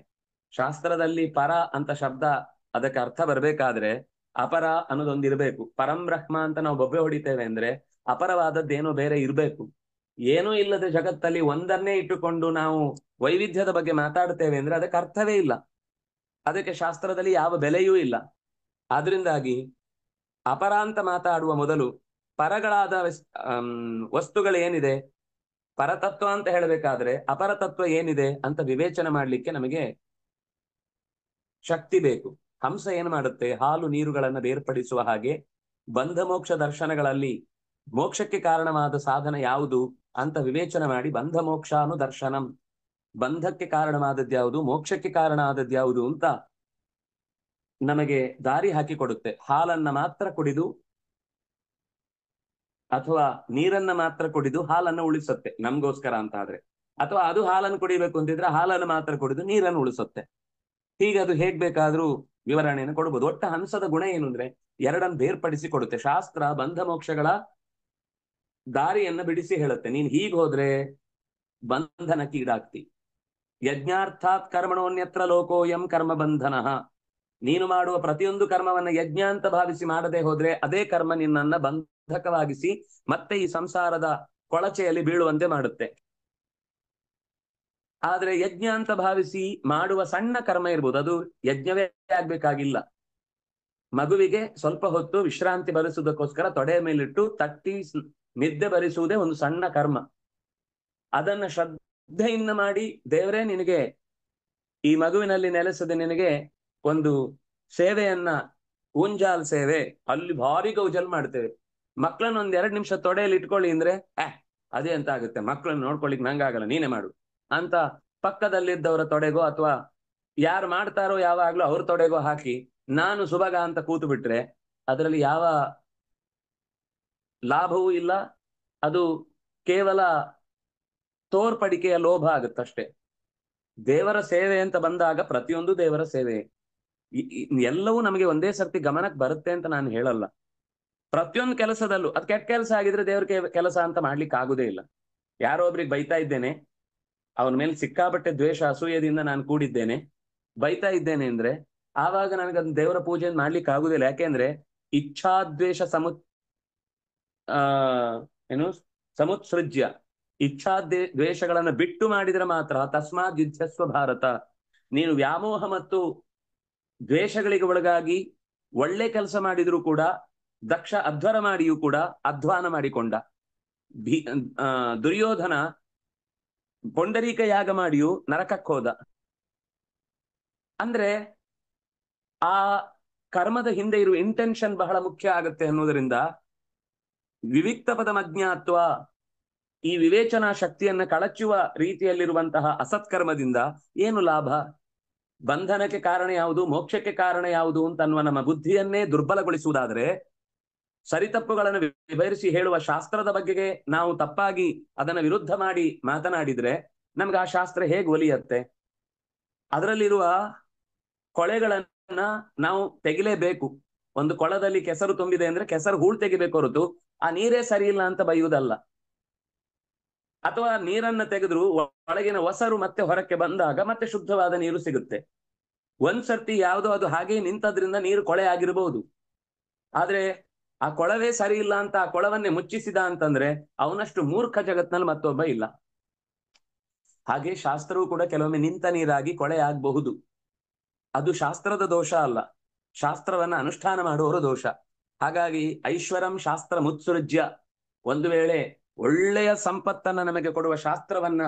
ಶಾಸ್ತ್ರದಲ್ಲಿ ಪರ ಅಂತ ಶಬ್ದ ಅದಕ್ಕೆ ಅರ್ಥ ಬರ್ಬೇಕಾದ್ರೆ ಅಪರ ಅನ್ನೋದೊಂದಿರ್ಬೇಕು. ಪರಂ ಬ್ರಹ್ಮ ಅಂತ ನಾವು ಬೊಬ್ಬೆ ಹೊಡಿತೇವೆ ಅಂದ್ರೆ ಅಪರವಾದದ್ದೇನೋ ಬೇರೆ ಇರ್ಬೇಕು. ಏನೂ ಇಲ್ಲದೆ ಜಗತ್ತಲ್ಲಿ ಒಂದನ್ನೇ ಇಟ್ಟುಕೊಂಡು ನಾವು ವೈವಿಧ್ಯದ ಬಗ್ಗೆ ಮಾತಾಡ್ತೇವೆ ಅಂದ್ರೆ ಅದಕ್ಕೆ ಅರ್ಥವೇ ಇಲ್ಲ. ಅದಕ್ಕೆ ಶಾಸ್ತ್ರದಲ್ಲಿ ಯಾವ ಬೆಲೆಯೂ ಇಲ್ಲ. ಆದ್ರಿಂದಾಗಿ ಅಪರ ಅಂತ ಮಾತಾಡುವ ಮೊದಲು ಪರಗಳಾದ ವಸ್ತುಗಳೇನಿದೆ, ಪರತತ್ವ ಅಂತ ಹೇಳಬೇಕಾದ್ರೆ ಅಪರತತ್ವ ಏನಿದೆ ಅಂತ ವಿವೇಚನೆ ಮಾಡ್ಲಿಕ್ಕೆ ನಮಗೆ ಶಕ್ತಿ ಬೇಕು. ಹಂಸ ಏನ್ ಮಾಡುತ್ತೆ? ಹಾಲು ನೀರುಗಳನ್ನ ಬೇರ್ಪಡಿಸುವ ಹಾಗೆ ಬಂಧ ಮೋಕ್ಷ ದರ್ಶನಗಳಲ್ಲಿ ಮೋಕ್ಷಕ್ಕೆ ಕಾರಣವಾದ ಸಾಧನ ಯಾವುದು ಅಂತ ವಿವೇಚನೆ ಮಾಡಿ ಬಂಧ ಮೋಕ್ಷಾನು ದರ್ಶನಂ, ಬಂಧಕ್ಕೆ ಕಾರಣವಾದದ್ಯಾವುದು, ಮೋಕ್ಷಕ್ಕೆ ಕಾರಣ ಆದದ್ಯಾವುದು ಅಂತ ನಮಗೆ ದಾರಿ ಹಾಕಿಕೊಡುತ್ತೆ. ಹಾಲನ್ನ ಮಾತ್ರ ಕುಡಿದು ಅಥವಾ ನೀರನ್ನ ಮಾತ್ರ ಕುಡಿದು ಹಾಲನ್ನು ಉಳಿಸುತ್ತೆ ನಮ್ಗೋಸ್ಕರ ಅಂತ ಆದ್ರೆ, ಅಥವಾ ಅದು ಹಾಲನ್ನು ಕುಡಿಬೇಕು ಅಂತಿದ್ರೆ ಹಾಲನ್ನು ಮಾತ್ರ ಕುಡಿದು ನೀರನ್ನು ಉಳಿಸುತ್ತೆ. ಹೀಗೆ ಅದು ಹೇಗ್ ಬೇಕಾದ್ರೂ ವಿವರಣೆಯನ್ನು ಕೊಡ್ಬೋದು. ಒಟ್ಟ ಹಂಸದ ಗುಣ ಏನು ಅಂದ್ರೆ ಎರಡನ್ನು ಬೇರ್ಪಡಿಸಿ ಕೊಡುತ್ತೆ. ಶಾಸ್ತ್ರ ಬಂಧ ಮೋಕ್ಷಗಳ ದಾರಿಯನ್ನ ಬಿಡಿಸಿ ಹೇಳುತ್ತೆ. ನೀನ್ ಹೀಗ್ ಹೋದ್ರೆ ಬಂಧನಕ್ಕೆ ಈಡಾಗ್ತಿ. ಯಜ್ಞಾರ್ಥಾತ್ ಕರ್ಮಣೋನ್ಯತ್ರ ಲೋಕೋಯಂ ಕರ್ಮ ಬಂಧನ. ನೀನು ಮಾಡುವ ಪ್ರತಿಯೊಂದು ಕರ್ಮವನ್ನ ಯಜ್ಞ ಅಂತ ಭಾವಿಸಿ ಮಾಡದೆ ಹೋದ್ರೆ ಅದೇ ಕರ್ಮ ನಿನ್ನನ್ನ ಬಂಧಕವಾಗಿಸಿ ಮತ್ತೆ ಈ ಸಂಸಾರದ ಕೊಳಚೆಯಲ್ಲಿ ಬೀಳುವಂತೆ ಮಾಡುತ್ತೆ. ಆದ್ರೆ ಯಜ್ಞ ಅಂತ ಭಾವಿಸಿ ಮಾಡುವ ಸಣ್ಣ ಕರ್ಮ ಇರ್ಬೋದು, ಅದು ಯಜ್ಞವೇ ಆಗ್ಬೇಕಾಗಿಲ್ಲ. ಮಗುವಿಗೆ ಸ್ವಲ್ಪ ಹೊತ್ತು ವಿಶ್ರಾಂತಿ ಬರಿಸುವುದಕ್ಕೋಸ್ಕರ ತೊಡೆಯ ಮೇಲಿಟ್ಟು ತಟ್ಟಿ ನಿದ್ದೆ ಬರಿಸುವುದೇ ಒಂದು ಸಣ್ಣ ಕರ್ಮ. ಅದನ್ನ ಶ್ರದ್ಧೆಯಿಂದ ಮಾಡಿ ದೇವರೇ ನಿನಗೆ ಈ ಮಗುವಿನಲ್ಲಿ ನೆಲೆಸದೆ ನಿನಗೆ ಒಂದು ಸೇವೆಯನ್ನ, ಊಂಜಾಲ್ ಸೇವೆ, ಅಲ್ಲಿ ಭಾರಿ ಗೌಜಲ್ ಮಾಡ್ತೇವೆ. ಮಕ್ಕಳನ್ನ 1-2 ನಿಮಿಷ ತೊಡೆಯಲ್ಲಿ ಇಟ್ಕೊಳ್ಳಿ ಅಂದ್ರೆ ಅದೇ ಅಂತ ಆಗುತ್ತೆ, ಮಕ್ಕಳನ್ನ ನೋಡ್ಕೊಳ್ಳಿಕ್ ನಂಗಾಗಲ್ಲ, ನೀನೇ ಮಾಡು ಅಂತ ಪಕ್ಕದಲ್ಲಿದ್ದವರ ತೊಡೆಗೋ ಅಥವಾ ಯಾರು ಮಾಡ್ತಾರೋ ಯಾವಾಗ್ಲೂ ಅವ್ರ ತೊಡೆಗೋ ಹಾಕಿ ನಾನು ಸುಭಗ ಅಂತ ಕೂತು ಬಿಟ್ರೆ ಅದರಲ್ಲಿ ಯಾವ ಲಾಭವೂ ಇಲ್ಲ. ಅದು ಕೇವಲ ತೋರ್ಪಡಿಕೆಯ ಲೋಭ ಆಗುತ್ತಷ್ಟೇ. ದೇವರ ಸೇವೆ ಅಂತ ಬಂದಾಗ ಪ್ರತಿಯೊಂದು ದೇವರ ಸೇವೆ, ಎಲ್ಲವೂ ನಮಗೆ ಒಂದೇ ಸರ್ತಿ ಗಮನಕ್ಕೆ ಬರುತ್ತೆ ಅಂತ ನಾನು ಹೇಳಲ್ಲ. ಪ್ರತಿಯೊಂದು ಕೆಲಸದಲ್ಲೂ ಅದು ಕೆಟ್ಟ ಕೆಲಸ ಆಗಿದ್ರೆ ದೇವ್ರ ಕೆಲಸ ಅಂತ ಮಾಡ್ಲಿಕ್ಕೆ ಆಗುದೇ ಇಲ್ಲ. ಯಾರೋ ಒಬ್ರಿಗೆ ಬೈತಾ ಇದ್ದೇನೆ, ಅವನ ಮೇಲೆ ಸಿಕ್ಕಾಪಟ್ಟೆ ದ್ವೇಷ ಅಸೂಯದಿಂದ ನಾನು ಕೂಡಿದ್ದೇನೆ, ಬೈತಾ ಇದ್ದೇನೆ ಅಂದ್ರೆ ಆವಾಗ ನನಗೆ ಅದನ್ನ ದೇವರ ಪೂಜೆಯನ್ನು ಮಾಡ್ಲಿಕ್ಕೆ ಆಗುದಿಲ್ಲ. ಯಾಕೆಂದ್ರೆ ಇಚ್ಛಾದ್ವೇಷ ಸಮುತ್ಸೃಜ್ಯ, ದ್ವೇಷಗಳನ್ನ ಬಿಟ್ಟು ಮಾಡಿದ್ರೆ ಮಾತ್ರ ತಸ್ಮಾತ್ ಯುದ್ಧಸ್ವ ಭಾರತ. ನೀನು ವ್ಯಾಮೋಹ ಮತ್ತು ದ್ವೇಷಗಳಿಗೆ ಒಳಗಾಗಿ ಒಳ್ಳೆ ಕೆಲಸ ಮಾಡಿದ್ರು ಕೂಡ ದಕ್ಷ ಅಧ್ವರ ಮಾಡಿಯೂ ಕೂಡ ಅಧ್ವಾನ ಮಾಡಿಕೊಂಡ. ದುರ್ಯೋಧನ ಪೊಂಡರೀಕ ಯಾಗ ಮಾಡಿಯೂ ನರಕಕ್ಕೆ ಹೋದ. ಅಂದ್ರೆ ಆ ಕರ್ಮದ ಹಿಂದೆ ಇರುವ ಇಂಟೆನ್ಷನ್ ಬಹಳ ಮುಖ್ಯ ಆಗುತ್ತೆ ಅನ್ನೋದರಿಂದ ವಿವಿಕ್ತ ಪದಮಜ್ಞಾತ್ವ, ಈ ವಿವೇಚನಾ ಶಕ್ತಿಯನ್ನ ಕಳಚುವ ರೀತಿಯಲ್ಲಿರುವಂತಹ ಅಸತ್ಕರ್ಮದಿಂದ ಏನು ಲಾಭ? ಬಂಧನಕ್ಕೆ ಕಾರಣ ಯಾವುದು, ಮೋಕ್ಷಕ್ಕೆ ಕಾರಣ ಯಾವುದು ಅಂತನ್ನುವ ನಮ್ಮ ಬುದ್ಧಿಯನ್ನೇ ದುರ್ಬಲಗೊಳಿಸುವುದಾದ್ರೆ, ಸರಿತಪ್ಪುಗಳನ್ನು ವಿವರಿಸಿ ಹೇಳುವ ಶಾಸ್ತ್ರದ ಬಗೆಗೆ ನಾವು ತಪ್ಪಾಗಿ ಅದನ್ನ ವಿರುದ್ಧ ಮಾಡಿ ಮಾತನಾಡಿದ್ರೆ ನಮ್ಗೆ ಆ ಶಾಸ್ತ್ರ ಹೇಗೆ ಒಲಿಯತ್ತೆ? ಅದರಲ್ಲಿರುವ ಕೊಳೆಗಳನ್ನ ನಾವು ತೆಗಿಲೇಬೇಕು. ಒಂದು ಕೊಳದಲ್ಲಿ ಕೆಸರು ತುಂಬಿದೆ ಅಂದ್ರೆ ಕೆಸರು ಹೂಳು ತೆಗಿಬೇಕು ಹೊರತು ಆ ನೀರೇ ಸರಿ ಇಲ್ಲ ಅಂತ ಬೈಯುವುದಲ್ಲ. ಅಥವಾ ನೀರನ್ನ ತೆಗೆದ್ರು ಒಳಗಿನ ಒಸರು ಮತ್ತೆ ಹೊರಕ್ಕೆ ಬಂದಾಗ ಮತ್ತೆ ಶುದ್ಧವಾದ ನೀರು ಸಿಗುತ್ತೆ. ಒಂದ್ಸರ್ತಿ ಯಾವುದೋ ಅದು ಹಾಗೆ ನಿಂತದ್ರಿಂದ ನೀರು ಕೊಳೆ ಆಗಿರಬಹುದು. ಆದ್ರೆ ಆ ಕೊಳವೇ ಸರಿ ಇಲ್ಲ ಅಂತ ಆ ಕೊಳವನ್ನೇ ಮುಚ್ಚಿಸಿದ ಅಂತಂದ್ರೆ ಅವನಷ್ಟು ಮೂರ್ಖ ಜಗತ್ನಲ್ಲಿ ಮತ್ತೊಬ್ಬ ಇಲ್ಲ. ಹಾಗೆ ಶಾಸ್ತ್ರವೂ ಕೂಡ ಕೆಲವೊಮ್ಮೆ ನಿಂತ ನೀರಾಗಿ ಕೊಳೆ ಆಗಬಹುದು. ಅದು ಶಾಸ್ತ್ರದ ದೋಷ ಅಲ್ಲ, ಶಾಸ್ತ್ರವನ್ನ ಅನುಷ್ಠಾನ ಮಾಡುವವರ ದೋಷ. ಹಾಗಾಗಿ ಐಶ್ವರಂ ಶಾಸ್ತ್ರ ಮುತ್ಸೃಜ್ಯ, ಒಂದು ವೇಳೆ ಒಳ್ಳೆಯ ಸಂಪತ್ತನ್ನ ನಮಗೆ ಕೊಡುವ ಶಾಸ್ತ್ರವನ್ನ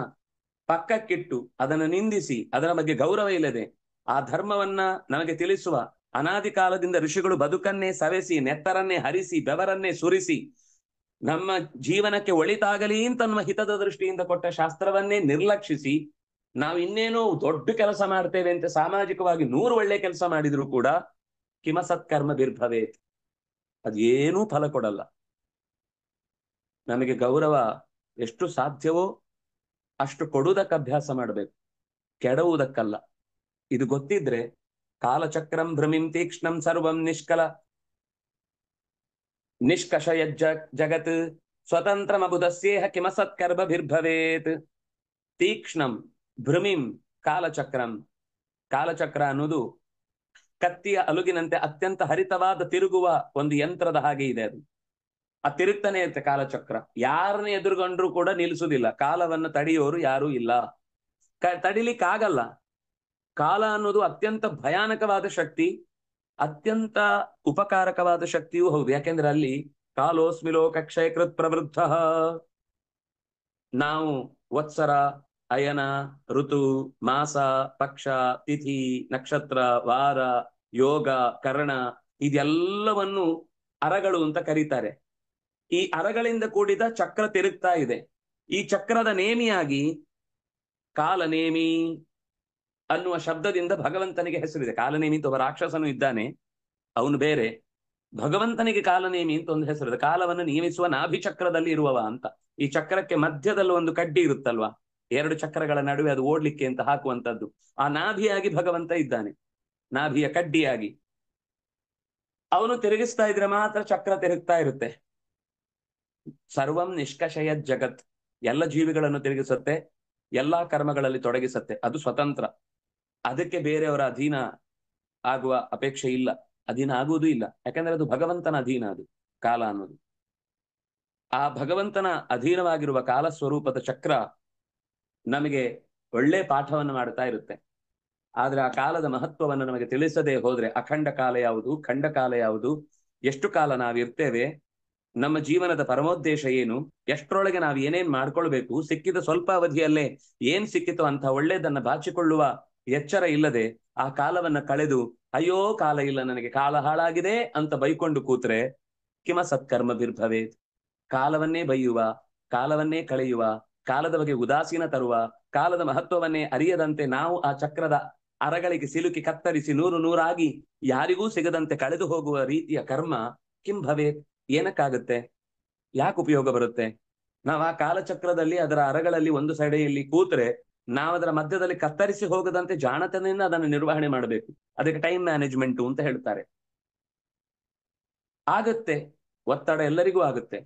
ಪಕ್ಕಕ್ಕಿಟ್ಟು ಅದನ್ನು ನಿಂದಿಸಿ ಅದರ ಬಗ್ಗೆ ಗೌರವ ಇಲ್ಲದೆ ಆ ಧರ್ಮವನ್ನ ನಮಗೆ ತಿಳಿಸುವ ಅನಾದಿ ಕಾಲದಿಂದ ಋಷಿಗಳು ಬದುಕನ್ನೇ ಸವೆಸಿ ನೆತ್ತರನ್ನೇ ಹರಿಸಿ ಬೆವರನ್ನೇ ಸುರಿಸಿ ನಮ್ಮ ಜೀವನಕ್ಕೆ ಒಳಿತಾಗಲಿ ಅಂತನ್ನುವ ಹಿತದ ದೃಷ್ಟಿಯಿಂದ ಕೊಟ್ಟ ಶಾಸ್ತ್ರವನ್ನೇ ನಿರ್ಲಕ್ಷಿಸಿ ನಾವು ಇನ್ನೇನೋ ದೊಡ್ಡ ಕೆಲಸ ಮಾಡ್ತೇವೆ ಅಂತ ಸಾಮಾಜಿಕವಾಗಿ 100 ಒಳ್ಳೆ ಕೆಲಸ ಮಾಡಿದ್ರು ಕೂಡ ಕಿಮಸತ್ಕರ್ಮ ಬಿರ್ಭವೇತ್, ಅದೇನೂ ಫಲ ಕೊಡಲ್ಲ. ನಮಗೆ ಗೌರವ ಎಷ್ಟು ಸಾಧ್ಯವೋ ಅಷ್ಟು ಕೊಡುವುದಕ್ಕೆ ಅಭ್ಯಾಸ ಮಾಡಬೇಕು, ಕೆಡವುವುದಕ್ಕಲ್ಲ. ಇದು ಗೊತ್ತಿದ್ರೆ ಕಾಲಚಕ್ರಂ ಭ್ರಮಿಂ ತೀಕ್ಷ್ಣಂ ಸರ್ವಂ ನಿಷ್ಕಷಯ ಜಗತ್ ಸ್ವತಂತ್ರಮಬುಧಸ್ಯೇಹ ಕಿಮಸತ್ಕರ್ಮ ಬಿರ್ಭವೇತ್. ತೀಕ್ಷ್ಣಂ ಭ್ರಮಿಂ ಕಾಲಚಕ್ರಂ. ಕಾಲಚಕ್ರ ಅನ್ನೋದು ಕತ್ತಿಯ ಅಲುಗಿನಂತೆ ಅತ್ಯಂತ ಹರಿತವಾದ ತಿರುಗುವ ಒಂದು ಯಂತ್ರದ ಹಾಗೆ ಇದೆ. ಅದು ಆ ತಿರುಗ್ತಾನೆ ಇರುತ್ತೆ ಕಾಲಚಕ್ರ. ಯಾರನ್ನ ಎದುರುಗೊಂಡ್ರು ಕೂಡ ನಿಲ್ಲಿಸುವುದಿಲ್ಲ. ಕಾಲವನ್ನು ತಡೆಯೋರು ಯಾರೂ ಇಲ್ಲ, ತಡಿಲಿಕ್ಕಾಗಲ್ಲ. ಕಾಲ ಅನ್ನೋದು ಅತ್ಯಂತ ಭಯಾನಕವಾದ ಶಕ್ತಿ, ಅತ್ಯಂತ ಉಪಕಾರಕವಾದ ಶಕ್ತಿಯೂ ಹೌದು. ಯಾಕೆಂದ್ರೆ ಅಲ್ಲಿ ಕಾಲೋಸ್ಮಿ ಲೋಕಕ್ಷಯಕೃತ್ ಪ್ರವೃದ್ಧ. ನಾವು ವತ್ಸರ, ಅಯನ, ಋತು, ಮಾಸ, ಪಕ್ಷ, ತಿಥಿ, ನಕ್ಷತ್ರ, ವಾರ, ಯೋಗ, ಕರ್ಣ ಇದೆಲ್ಲವನ್ನು ಅರಗಳು ಅಂತ ಕರೀತಾರೆ. ಈ ಅರಗಳಿಂದ ಕೂಡಿದ ಚಕ್ರ ತಿರುಗ್ತಾ ಇದೆ. ಈ ಚಕ್ರದ ನೇಮಿಯಾಗಿ ಕಾಲನೇಮಿ ಅನ್ನುವ ಶಬ್ದದಿಂದ ಭಗವಂತನಿಗೆ ಹೆಸರಿದೆ. ಕಾಲನೇಮಿ ಅಂತ ಒಬ್ಬ ರಾಕ್ಷಸನು ಇದ್ದಾನೆ, ಅವನು ಬೇರೆ. ಭಗವಂತನಿಗೆ ಕಾಲನೇಮಿ ಅಂತ ಒಂದು ಹೆಸರಿದೆ. ಕಾಲವನ್ನು ನಿಯಮಿಸುವ ನಾಭಿ ಚಕ್ರದಲ್ಲಿ ಇರುವವ ಅಂತ. ಈ ಚಕ್ರಕ್ಕೆ ಮಧ್ಯದಲ್ಲಿ ಒಂದು ಕಡ್ಡಿ ಇರುತ್ತಲ್ವಾ, 2 ಚಕ್ರಗಳ ನಡುವೆ ಅದು ಓಡ್ಲಿಕ್ಕೆ ಅಂತ ಹಾಕುವಂತದ್ದು. ಆ ನಾಭಿಯಾಗಿ ಭಗವಂತ ಇದ್ದಾನೆ, ನಾಭಿಯ ಕಡ್ಡಿಯಾಗಿ. ಅವನು ತಿರುಗಿಸ್ತಾ ಇದ್ರೆ ಮಾತ್ರ ಚಕ್ರ ತಿರುಗ್ತಾ ಇರುತ್ತೆ. ಸರ್ವಂ ನಿಷ್ಕಷಯ ಜಗತ್, ಎಲ್ಲ ಜೀವಿಗಳನ್ನು ತಿರುಗಿಸುತ್ತೆ, ಎಲ್ಲಾ ಕರ್ಮಗಳಲ್ಲಿ ತೊಡಗಿಸುತ್ತೆ. ಅದು ಸ್ವತಂತ್ರ. ಅದಕ್ಕೆ ಬೇರೆಯವರ ಅಧೀನ ಆಗುವ ಅಪೇಕ್ಷೆ ಇಲ್ಲ, ಅಧೀನ ಆಗುವುದೂ ಇಲ್ಲ. ಯಾಕಂದ್ರೆ ಅದು ಭಗವಂತನ ಅಧೀನ. ಅದು ಕಾಲ ಅನ್ನೋದು ಆ ಭಗವಂತನ ಅಧೀನವಾಗಿರುವ ಕಾಲ ಸ್ವರೂಪದ ಚಕ್ರ ನಮಗೆ ಒಳ್ಳೆ ಪಾಠವನ್ನು ಮಾಡ್ತಾ ಇರುತ್ತೆ. ಆದ್ರೆ ಆ ಕಾಲದ ಮಹತ್ವವನ್ನು ನಮಗೆ ತಿಳಿಸದೆ ಹೋದ್ರೆ ಅಖಂಡ ಕಾಲ ಯಾವುದು, ಖಂಡ ಕಾಲ ಯಾವುದು, ಎಷ್ಟು ಕಾಲ ನಾವಿರ್ತೇವೆ, ನಮ್ಮ ಜೀವನದ ಪರಮೋದ್ದೇಶ ಏನು, ಎಷ್ಟರೊಳಗೆ ನಾವು ಏನೇನ್ ಮಾಡ್ಕೊಳ್ಬೇಕು, ಸಿಕ್ಕಿದ ಸ್ವಲ್ಪ ಅವಧಿಯಲ್ಲೇ ಏನ್ ಸಿಕ್ಕಿತೋ ಅಂತ ಒಳ್ಳೇದನ್ನ ಬಾಚಿಕೊಳ್ಳುವ ಎಚ್ಚರ ಇಲ್ಲದೆ ಆ ಕಾಲವನ್ನ ಕಳೆದು ಅಯ್ಯೋ ಕಾಲ ಇಲ್ಲ ನನಗೆ, ಕಾಲ ಹಾಳಾಗಿದೆ ಅಂತ ಬೈಕೊಂಡು ಕೂತ್ರೆ ಕಿಮ ಸತ್ಕರ್ಮ ಬಿರ್ಭವೇತ್. ಕಾಲವನ್ನೇ ಬೈಯುವ, ಕಾಲವನ್ನೇ ಕಳೆಯುವ, ಕಾಲದ ಬಗ್ಗೆ ಉದಾಸೀನ ತರುವ, ಕಾಲದ ಮಹತ್ವವನ್ನೇ ಅರಿಯದಂತೆ ನಾವು ಆ ಚಕ್ರದ ಅರಗಳಿಗೆ ಸಿಲುಕಿ ಕತ್ತರಿಸಿ ನೂರಾಗಿ ಯಾರಿಗೂ ಸಿಗದಂತೆ ಕಳೆದು ಹೋಗುವ ರೀತಿಯ ಕರ್ಮ ಕಿಂ ಭವೇತ್. ಏನಕ್ಕಾಗುತ್ತೆ, ಯಾಕೆ ಉಪಯೋಗ ಬರುತ್ತೆ? ನಾವು ಆ ಕಾಲಚಕ್ರದಲ್ಲಿ ಅದರ ಅರಗಳಲ್ಲಿ ಒಂದು ಸೈಡೆಯಲ್ಲಿ ಕೂತ್ರೆ ನಾವು ಅದರ ಮಧ್ಯದಲ್ಲಿ ಕತ್ತರಿಸಿ ಹೋಗದಂತೆ ಜಾಣತನದಿಂದ ಅದನ್ನು ನಿರ್ವಹಣೆ ಮಾಡಬೇಕು. ಅದಕ್ಕೆ ಟೈಮ್ ಮ್ಯಾನೇಜ್ಮೆಂಟ್ ಅಂತ ಹೇಳ್ತಾರೆ. ಆಗತ್ತೆ, ಒತ್ತಡ ಎಲ್ಲರಿಗೂ ಆಗುತ್ತೆ.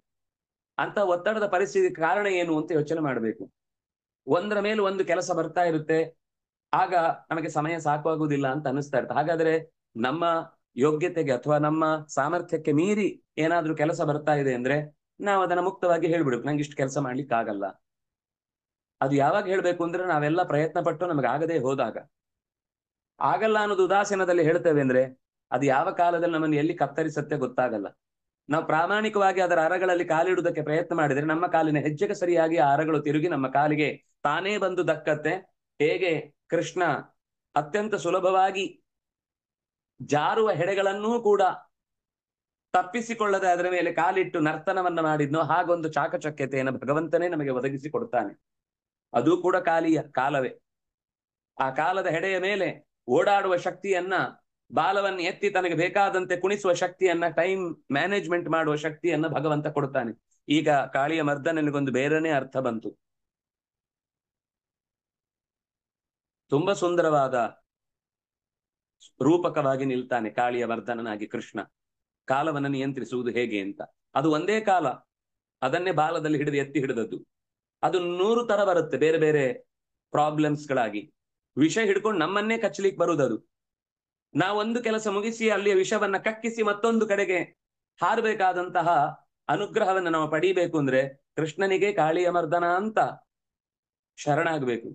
ಅಂತ ಒತ್ತಡದ ಪರಿಸ್ಥಿತಿ ಕಾರಣ ಏನು ಅಂತ ಯೋಚನೆ ಮಾಡಬೇಕು. ಒಂದರ ಮೇಲೆ ಒಂದು ಕೆಲಸ ಬರ್ತಾ ಇರುತ್ತೆ, ಆಗ ನಮಗೆ ಸಮಯ ಸಾಕಾಗುವುದಿಲ್ಲ ಅಂತ ಅನಿಸ್ತಾ ಇರುತ್ತೆ. ಹಾಗಾದ್ರೆ ನಮ್ಮ ಯೋಗ್ಯತೆಗೆ ಅಥವಾ ನಮ್ಮ ಸಾಮರ್ಥ್ಯಕ್ಕೆ ಮೀರಿ ಏನಾದ್ರೂ ಕೆಲಸ ಬರ್ತಾ ಇದೆ ಅಂದ್ರೆ ನಾವು ಅದನ್ನ ಮುಕ್ತವಾಗಿ ಹೇಳ್ಬಿಡ್ಬೇಕು, ನಂಗೆ ಇಷ್ಟು ಕೆಲಸ ಮಾಡ್ಲಿಕ್ಕೆ ಆಗಲ್ಲ. ಅದು ಯಾವಾಗ ಹೇಳ್ಬೇಕು ಅಂದ್ರೆ ನಾವೆಲ್ಲ ಪ್ರಯತ್ನ ಪಟ್ಟು ನಮಗೆ ಆಗದೆ ಹೋದಾಗ. ಆಗಲ್ಲ ಅನ್ನೋದು ಉದಾಸೀನದಲ್ಲಿ ಹೇಳ್ತೇವೆ ಅಂದ್ರೆ ಅದು ಯಾವ ಕಾಲದಲ್ಲಿ ನಮ್ಮನ್ನು ಎಲ್ಲಿ ಕತ್ತರಿಸತ್ತೆ ಗೊತ್ತಾಗಲ್ಲ. ನಾವು ಪ್ರಾಮಾಣಿಕವಾಗಿ ಅದರ ಅರಗಳಲ್ಲಿ ಕಾಲಿಡುವುದಕ್ಕೆ ಪ್ರಯತ್ನ ಮಾಡಿದ್ರೆ ನಮ್ಮ ಕಾಲಿನ ಹೆಜ್ಜೆಗೆ ಸರಿಯಾಗಿ ಆ ಅರಗಳು ತಿರುಗಿ ನಮ್ಮ ಕಾಲಿಗೆ ತಾನೇ ಬಂದು ದಕ್ಕತ್ತೆ. ಹೇಗೆ ಕೃಷ್ಣ ಅತ್ಯಂತ ಸುಲಭವಾಗಿ ಜಾರುವ ಹೆಡೆಗಳನ್ನೂ ಕೂಡ ತಪ್ಪಿಸಿಕೊಳ್ಳದೆ ಅದರ ಮೇಲೆ ಕಾಲಿಟ್ಟು ನರ್ತನವನ್ನ ಮಾಡಿದ್ನೋ ಹಾಗೊಂದು ಚಾಕಚಕ್ಯತೆಯನ್ನು ಭಗವಂತನೇ ನಮಗೆ ಒದಗಿಸಿ ಕೊಡ್ತಾನೆ. ಅದು ಕೂಡ ಕಾಲವೇ. ಆ ಕಾಲದ ಹೆಡೆಯ ಮೇಲೆ ಓಡಾಡುವ ಶಕ್ತಿಯನ್ನ, ಬಾಲವನ್ನು ಎತ್ತಿ ತನಗೆ ಬೇಕಾದಂತೆ ಕುಣಿಸುವ ಶಕ್ತಿಯನ್ನ, ಟೈಮ್ ಮ್ಯಾನೇಜ್ಮೆಂಟ್ ಮಾಡುವ ಶಕ್ತಿಯನ್ನ ಭಗವಂತ ಕೊಡ್ತಾನೆ. ಈಗ ಕಾಳಿಯ ಮರ್ದನನಿಗೊಂದು ಬೇರೆನೇ ಅರ್ಥ ಬಂತು. ತುಂಬಾ ಸುಂದರವಾದ ರೂಪಕವಾಗಿ ನಿಲ್ತಾನೆ ಕಾಳಿಯ ಮರ್ದನನಾಗಿ ಕೃಷ್ಣ. ಕಾಲವನ್ನು ನಿಯಂತ್ರಿಸುವುದು ಹೇಗೆ ಅಂತ. ಅದು ಒಂದೇ ಕಾಲ, ಅದನ್ನೇ ಬಾಲದಲ್ಲಿ ಹಿಡಿದು ಎತ್ತಿ ಹಿಡಿದದ್ದು. ಅದು 100 ತರ ಬರುತ್ತೆ ಬೇರೆ ಬೇರೆ ಪ್ರಾಬ್ಲಮ್ಸ್ಗಳಾಗಿ. ವಿಷ ಹಿಡ್ಕೊಂಡು ನಮ್ಮನ್ನೇ ಕಚ್ಚಲಿಕ್ಕೆ ಬರುವುದದು. ನಾವೊಂದು ಕೆಲಸ ಮುಗಿಸಿ ಅಲ್ಲಿಯ ವಿಷವನ್ನ ಕಕ್ಕಿಸಿ ಮತ್ತೊಂದು ಕಡೆಗೆ ಹಾರಬೇಕಾದಂತಹ ಅನುಗ್ರಹವನ್ನು ನಾವು ಪಡೀಬೇಕು ಅಂದ್ರೆ ಕೃಷ್ಣನಿಗೆ ಕಾಳಿಯ ಮರ್ದನ ಅಂತ ಶರಣಾಗಬೇಕು.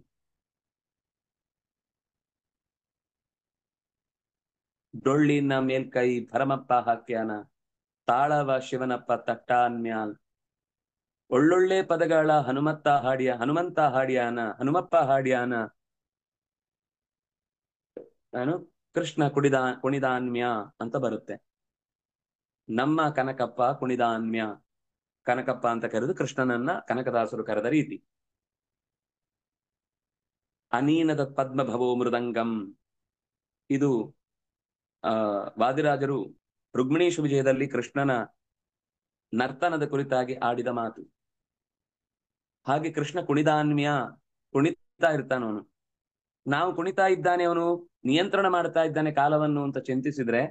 ಡೊಳ್ಳಿನ ಮೇಲ್ಕೈ ಭರಮಪ್ಪ ಹಾಕ್ಯಾನ, ತಾಳವ ಶಿವನಪ್ಪ ತಟ್ಟಾನ್ಮ್ಯಾಲ್, ಒಳ್ಳೊಳ್ಳೆ ಪದಗಳ ಹನುಮಂತ ಹಾಡ್ಯಾನ, ಹನುಮಪ್ಪ ಹಾಡ್ಯಾನ, ನಾನು ಕೃಷ್ಣ ಕುಣಿದಾನ್ಮ್ಯ ಅಂತ ಬರುತ್ತೆ. ನಮ್ಮ ಕನಕಪ್ಪ ಕುಣಿದಾನ್ಮ್ಯ, ಕನಕಪ್ಪ ಅಂತ ಕರೆದು ಕೃಷ್ಣನನ್ನ ಕನಕದಾಸರು ಕರೆದ ರೀತಿ. ಅನೀನದ ಪದ್ಮಭವೋ ಮೃದಂಗಂ, ಇದು ವಾದಿರಾಜರು ರುಕ್ಮಿಣೀಶ ವಿಜಯದಲ್ಲಿ ಕೃಷ್ಣನ ನರ್ತನದ ಕುರಿತಾಗಿ ಆಡಿದ ಮಾತು. ಹಾಗೆ ಕೃಷ್ಣ ಕುಣಿದಾನ್ಮ್ಯ, ಕುಣಿತಾ ಇರ್ತಾನವನು. ನಾವು ಕುಣಿತಾ ಇದ್ದಾನೆ, ಅವನು ನಿಯಂತ್ರಣ ಮಾಡ್ತಾ ಇದ್ದಾನೆ ಕಾಲವನ್ನು ಅಂತ ಚಿಂತಿಸಿದ್ರೆ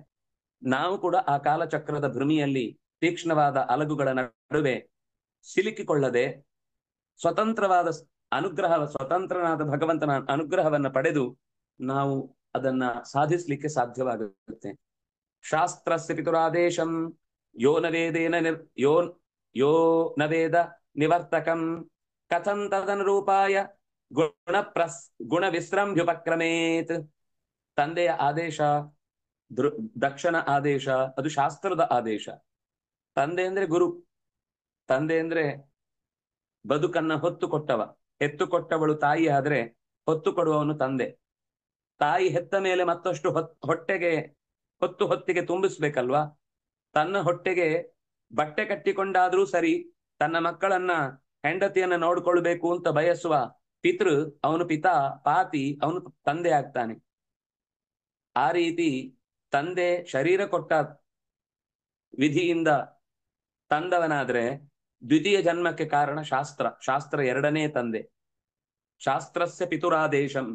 ನಾವು ಕೂಡ ಆ ಕಾಲಚಕ್ರದ ಭ್ರಮಿಯಲ್ಲಿ ತೀಕ್ಷ್ಣವಾದ ಅಲಗುಗಳ ನಡುವೆ ಸಿಲುಕಿಕೊಳ್ಳದೆ ಸ್ವತಂತ್ರವಾದ ಸ್ವತಂತ್ರನಾದ ಭಗವಂತನ ಅನುಗ್ರಹವನ್ನ ಪಡೆದು ನಾವು ಅದನ್ನ ಸಾಧಿಸ್ಲಿಕ್ಕೆ ಸಾಧ್ಯವಾಗುತ್ತೆ. ಶಾಸ್ತ್ರಸ್ಯ ಪಿತುರಾದೇಶಂ ಯೋ ನ ವೇದ ನಿವರ್ತಕಂ ಕಥಂ ತದನುರೂಪಾಯ ಗುಣ ವಿಶ್ರಂಭ್ಯುಪಕ್ರಮೇತ್. ತಂದೆಯ ಆದೇಶ, ದಕ್ಷನ ಆದೇಶ, ಅದು ಶಾಸ್ತ್ರದ ಆದೇಶ. ತಂದೆ ಅಂದ್ರೆ ಗುರು, ತಂದೆ ಅಂದ್ರೆ ಬದುಕನ್ನ ಹೊತ್ತು ಕೊಟ್ಟವ. ಹೆತ್ತು ಕೊಟ್ಟವಳು ತಾಯಿ ಆದ್ರೆ ಹೊತ್ತು ಕೊಡುವವನು ತಂದೆ. ತಾಯಿ ಹೆತ್ತ ಮೇಲೆ ಮತ್ತಷ್ಟು ಹೊಟ್ಟೆಗೆ ಹೊತ್ತಿಗೆ ತುಂಬಿಸ್ಬೇಕಲ್ವಾ. ತನ್ನ ಹೊಟ್ಟೆಗೆ ಬಟ್ಟೆ ಕಟ್ಟಿಕೊಂಡಾದ್ರೂ ಸರಿ ತನ್ನ ಮಕ್ಕಳನ್ನ, ಹೆಂಡತಿಯನ್ನ ನೋಡ್ಕೊಳ್ಬೇಕು ಅಂತ ಬಯಸುವ ಪಿತೃ, ಅವನು ಪಿತಾ, ಪಾತಿ, ಅವನು ತಂದೆ ಆಗ್ತಾನೆ. ಆ ರೀತಿ ತಂದೆ ಶರೀರ ಕೊಟ್ಟ ವಿಧಿಯಿಂದ ತಂದವನಾದ್ರೆ ದ್ವಿತೀಯ ಜನ್ಮಕ್ಕೆ ಕಾರಣ ಶಾಸ್ತ್ರ ಎರಡನೇ ತಂದೆ. ಶಾಸ್ತ್ರಸ್ಯ ಪಿತುರಾದೇಶಂ,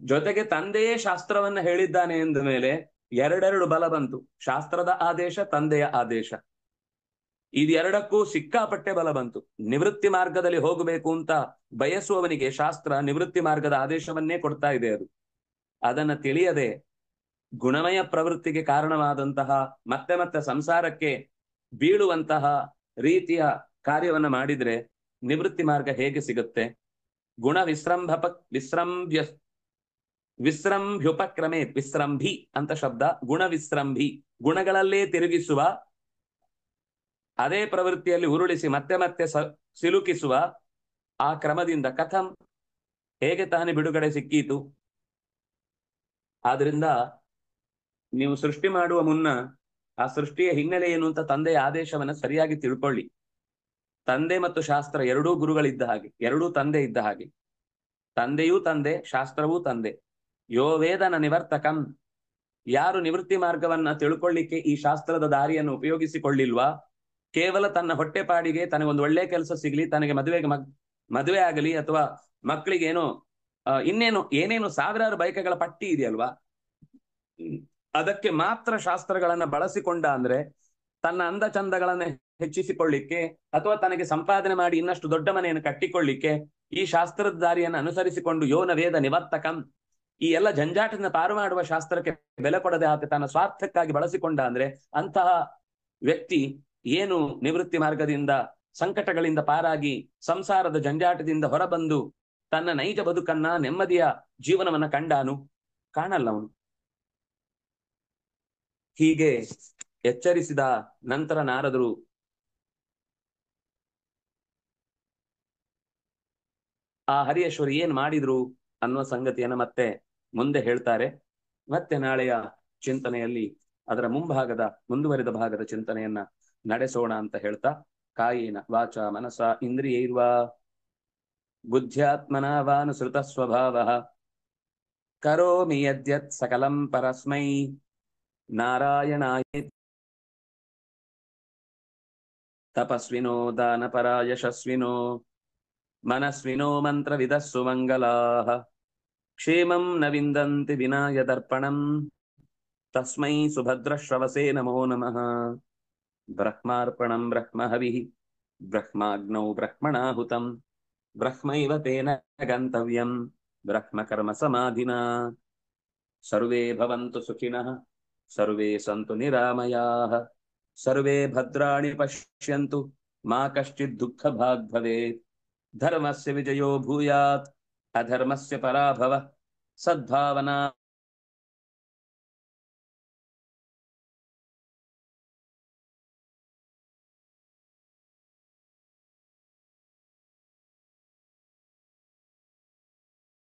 ಜೊತೆಗೆ ತಂದೆಯೇ ಶಾಸ್ತ್ರವನ್ನ ಹೇಳಿದ್ದಾನೆ ಎಂದ ಮೇಲೆ ಎರಡೆರಡು ಬಲ ಬಂತು. ಶಾಸ್ತ್ರದ ಆದೇಶ, ತಂದೆಯ ಆದೇಶ. ಇದೆರಡಕ್ಕೂ ಸಿಕ್ಕಾಪಟ್ಟೆ ಬಲ ಬಂತು. ನಿವೃತ್ತಿ ಮಾರ್ಗದಲ್ಲಿ ಹೋಗಬೇಕು ಅಂತ ಬಯಸುವವನಿಗೆ ಶಾಸ್ತ್ರ ನಿವೃತ್ತಿ ಮಾರ್ಗದ ಆದೇಶವನ್ನೇ ಕೊಡ್ತಾ ಇದೆ. ಅದನ್ನ ತಿಳಿಯದೆ ಗುಣಮಯ ಪ್ರವೃತ್ತಿಗೆ ಕಾರಣವಾದಂತಹ ಮತ್ತೆ ಸಂಸಾರಕ್ಕೆ ಬೀಳುವಂತಹ ರೀತಿಯ ಕಾರ್ಯವನ್ನ ಮಾಡಿದ್ರೆ ನಿವೃತ್ತಿ ಮಾರ್ಗ ಹೇಗೆ ಸಿಗುತ್ತೆ? ಗುಣ ವಿಶ್ರಂಭ್ಯುಪಕ್ರಮೇ, ವಿಶ್ರಂಭಿ ಅಂತ ಶಬ್ದ. ಗುಣ ವಿಶ್ರಂಭಿ, ಗುಣಗಳಲ್ಲೇ ತಿರುಗಿಸುವ, ಅದೇ ಪ್ರವೃತ್ತಿಯಲ್ಲಿ ಉರುಳಿಸಿ ಮತ್ತೆ ಸಿಲುಕಿಸುವ ಆ ಕ್ರಮದಿಂದ ಕಥಂ, ಹೇಗೆ ತಾನೇ ಬಿಡುಗಡೆ ಸಿಕ್ಕೀತು? ಆದ್ರಿಂದ ನೀವು ಸೃಷ್ಟಿ ಮಾಡುವ ಮುನ್ನ ಆ ಸೃಷ್ಟಿಯ ಹಿನ್ನೆಲೆ ಏನು ಅಂತ ತಂದೆಯ ಆದೇಶವನ್ನ ಸರಿಯಾಗಿ ತಿಳ್ಕೊಳ್ಳಿ. ತಂದೆ ಮತ್ತು ಶಾಸ್ತ್ರ ಎರಡೂ ಗುರುಗಳಿದ್ದ ಹಾಗೆ, ಎರಡೂ ತಂದೆ ಇದ್ದ ಹಾಗೆ. ತಂದೆಯೂ ತಂದೆ, ಶಾಸ್ತ್ರವೂ ತಂದೆ. ಯೋ ವೇದನ ನಿವರ್ತಕಂ, ಯಾರು ನಿವೃತ್ತಿ ಮಾರ್ಗವನ್ನ ತಿಳ್ಕೊಳ್ಳಿಕ್ಕೆ ಈ ಶಾಸ್ತ್ರದ ದಾರಿಯನ್ನು ಉಪಯೋಗಿಸಿಕೊಳ್ಳಿಲ್ವಾ, ಕೇವಲ ತನ್ನ ಹೊಟ್ಟೆಪಾಡಿಗೆ ತನಗೊಂದು ಒಳ್ಳೆ ಕೆಲಸ ಸಿಗ್ಲಿ, ತನಗೆ ಮದುವೆ ಆಗಲಿ, ಅಥವಾ ಮಕ್ಕಳಿಗೆ ಏನೇನು ಸಾವಿರಾರು ಬಯಕೆಗಳ ಪಟ್ಟಿ ಇದೆಯಲ್ವಾ, ಅದಕ್ಕೆ ಮಾತ್ರ ಶಾಸ್ತ್ರಗಳನ್ನ ಬಳಸಿಕೊಂಡ ಅಂದ್ರೆ ತನ್ನ ಅಂದ ಚಂದಗಳನ್ನ ಹೆಚ್ಚಿಸಿಕೊಳ್ಳಿಕ್ಕೆ ಅಥವಾ ತನಗೆ ಸಂಪಾದನೆ ಮಾಡಿ ಇನ್ನಷ್ಟು ದೊಡ್ಡ ಮನೆಯನ್ನು ಕಟ್ಟಿಕೊಳ್ಳಿಕ್ಕೆ ಈ ಶಾಸ್ತ್ರದ ದಾರಿಯನ್ನು ಅನುಸರಿಸಿಕೊಂಡು ಯೋನ ವೇದ ನಿವರ್ತಕಂ, ಈ ಎಲ್ಲ ಜಂಜಾಟದಿಂದ ಪಾರು ಮಾಡುವ ಶಾಸ್ತ್ರಕ್ಕೆ ಬೆಲೆ ಕೊಡದೆ ಆತ ತನ್ನ ಸ್ವಾರ್ಥಕ್ಕಾಗಿ ಬಳಸಿಕೊಂಡ ಅಂದ್ರೆ ಅಂತಹ ವ್ಯಕ್ತಿ ಏನು ನಿವೃತ್ತಿ ಮಾರ್ಗದಿಂದ ಸಂಕಟಗಳಿಂದ ಪಾರಾಗಿ ಸಂಸಾರದ ಜಂಜಾಟದಿಂದ ಹೊರಬಂದು ತನ್ನ ನೈಜ ಬದುಕನ್ನ, ನೆಮ್ಮದಿಯ ಜೀವನವನ್ನ ಕಾಣಲ್ಲ ಅವನು. ಹೀಗೆ ಎಚ್ಚರಿಸಿದ ನಂತರ ನಾರದರು ಆ ಹರಿಯೇಶ್ವರಿ ಏನ್ ಮಾಡಿದ್ರು ಅನ್ನುವ ಸಂಗತಿಯನ್ನ ಮತ್ತೆ ಮುಂದೆ ಹೇಳ್ತಾರೆ. ಮತ್ತೆ ನಾಳೆಯ ಚಿಂತನೆಯಲ್ಲಿ ಅದರ ಮುಂದುವರಿದ ಭಾಗದ ಚಿಂತನೆಯನ್ನ ನಡೆಸೋಣ ಅಂತ ಹೇಳ್ತಾ, ಕಾಯೇನ ವಾಚ ಮನಸ ಇಂದ್ರಿಯೈರ್ವಾ ಬುದ್ಧ್ಯಾತ್ಮನಾ ವಾನುಸೃತ ಸ್ವಭಾವಃ ಕರೋಮಿ ಯದ್ಯತ್ ಸಕಲಂ ಪರಸ್ಮೈ ನಾರಾಯಣಾಯ. ತಪಸ್ವಿನೋ ದಾನಪರ ಯಶಸ್ವಿನೋ ಮನಸ್ವಿನೋ ಮಂತ್ರವಿದಃ ಸುಮಂಗಲಾಃ ಕ್ಷೇಮಂ ನ ವಿಂದಂತಿ ವಿನಾಯ ದರ್ಪಣಂ ತಸ್ಮೈ ಸುಭದ್ರಶ್ರವಸೇ ನಮೋ ನಮಃ. ಬ್ರಹ್ಮಾರ್ಪಣಂ ಬ್ರಹ್ಮಹವಿಃ ಬ್ರಹ್ಮಾಗ್ನೌ ಬ್ರಹ್ಮಣಾಹುತಂ ಬ್ರಹ್ಮೈವ ತೇನ ಗಂತವ್ಯಂ ಬ್ರಹ್ಮಕರ್ಮ ಸಮಾಧಿನಾ. ಸರ್ವೇ ಭವಂತು ಸುಖಿನಃ ಸರ್ವೇ ಸಂತು ನಿರಾಮಯಾಃ ಸರ್ವೇ ಭದ್ರಾಣಿ ಪಶ್ಯಂತು ಮಾ ಕಶ್ಚಿತ್ ದುಃಖಭಾಗ್ ಭವೇತ್. ಧರ್ಮಸ್ಯ ವಿಜಯೋ ಭೂಯಾತ್ ಅಧರ್ಮಸ್ಯ ಪರಾಭವಃ ಸದ್ಭಾವನಾ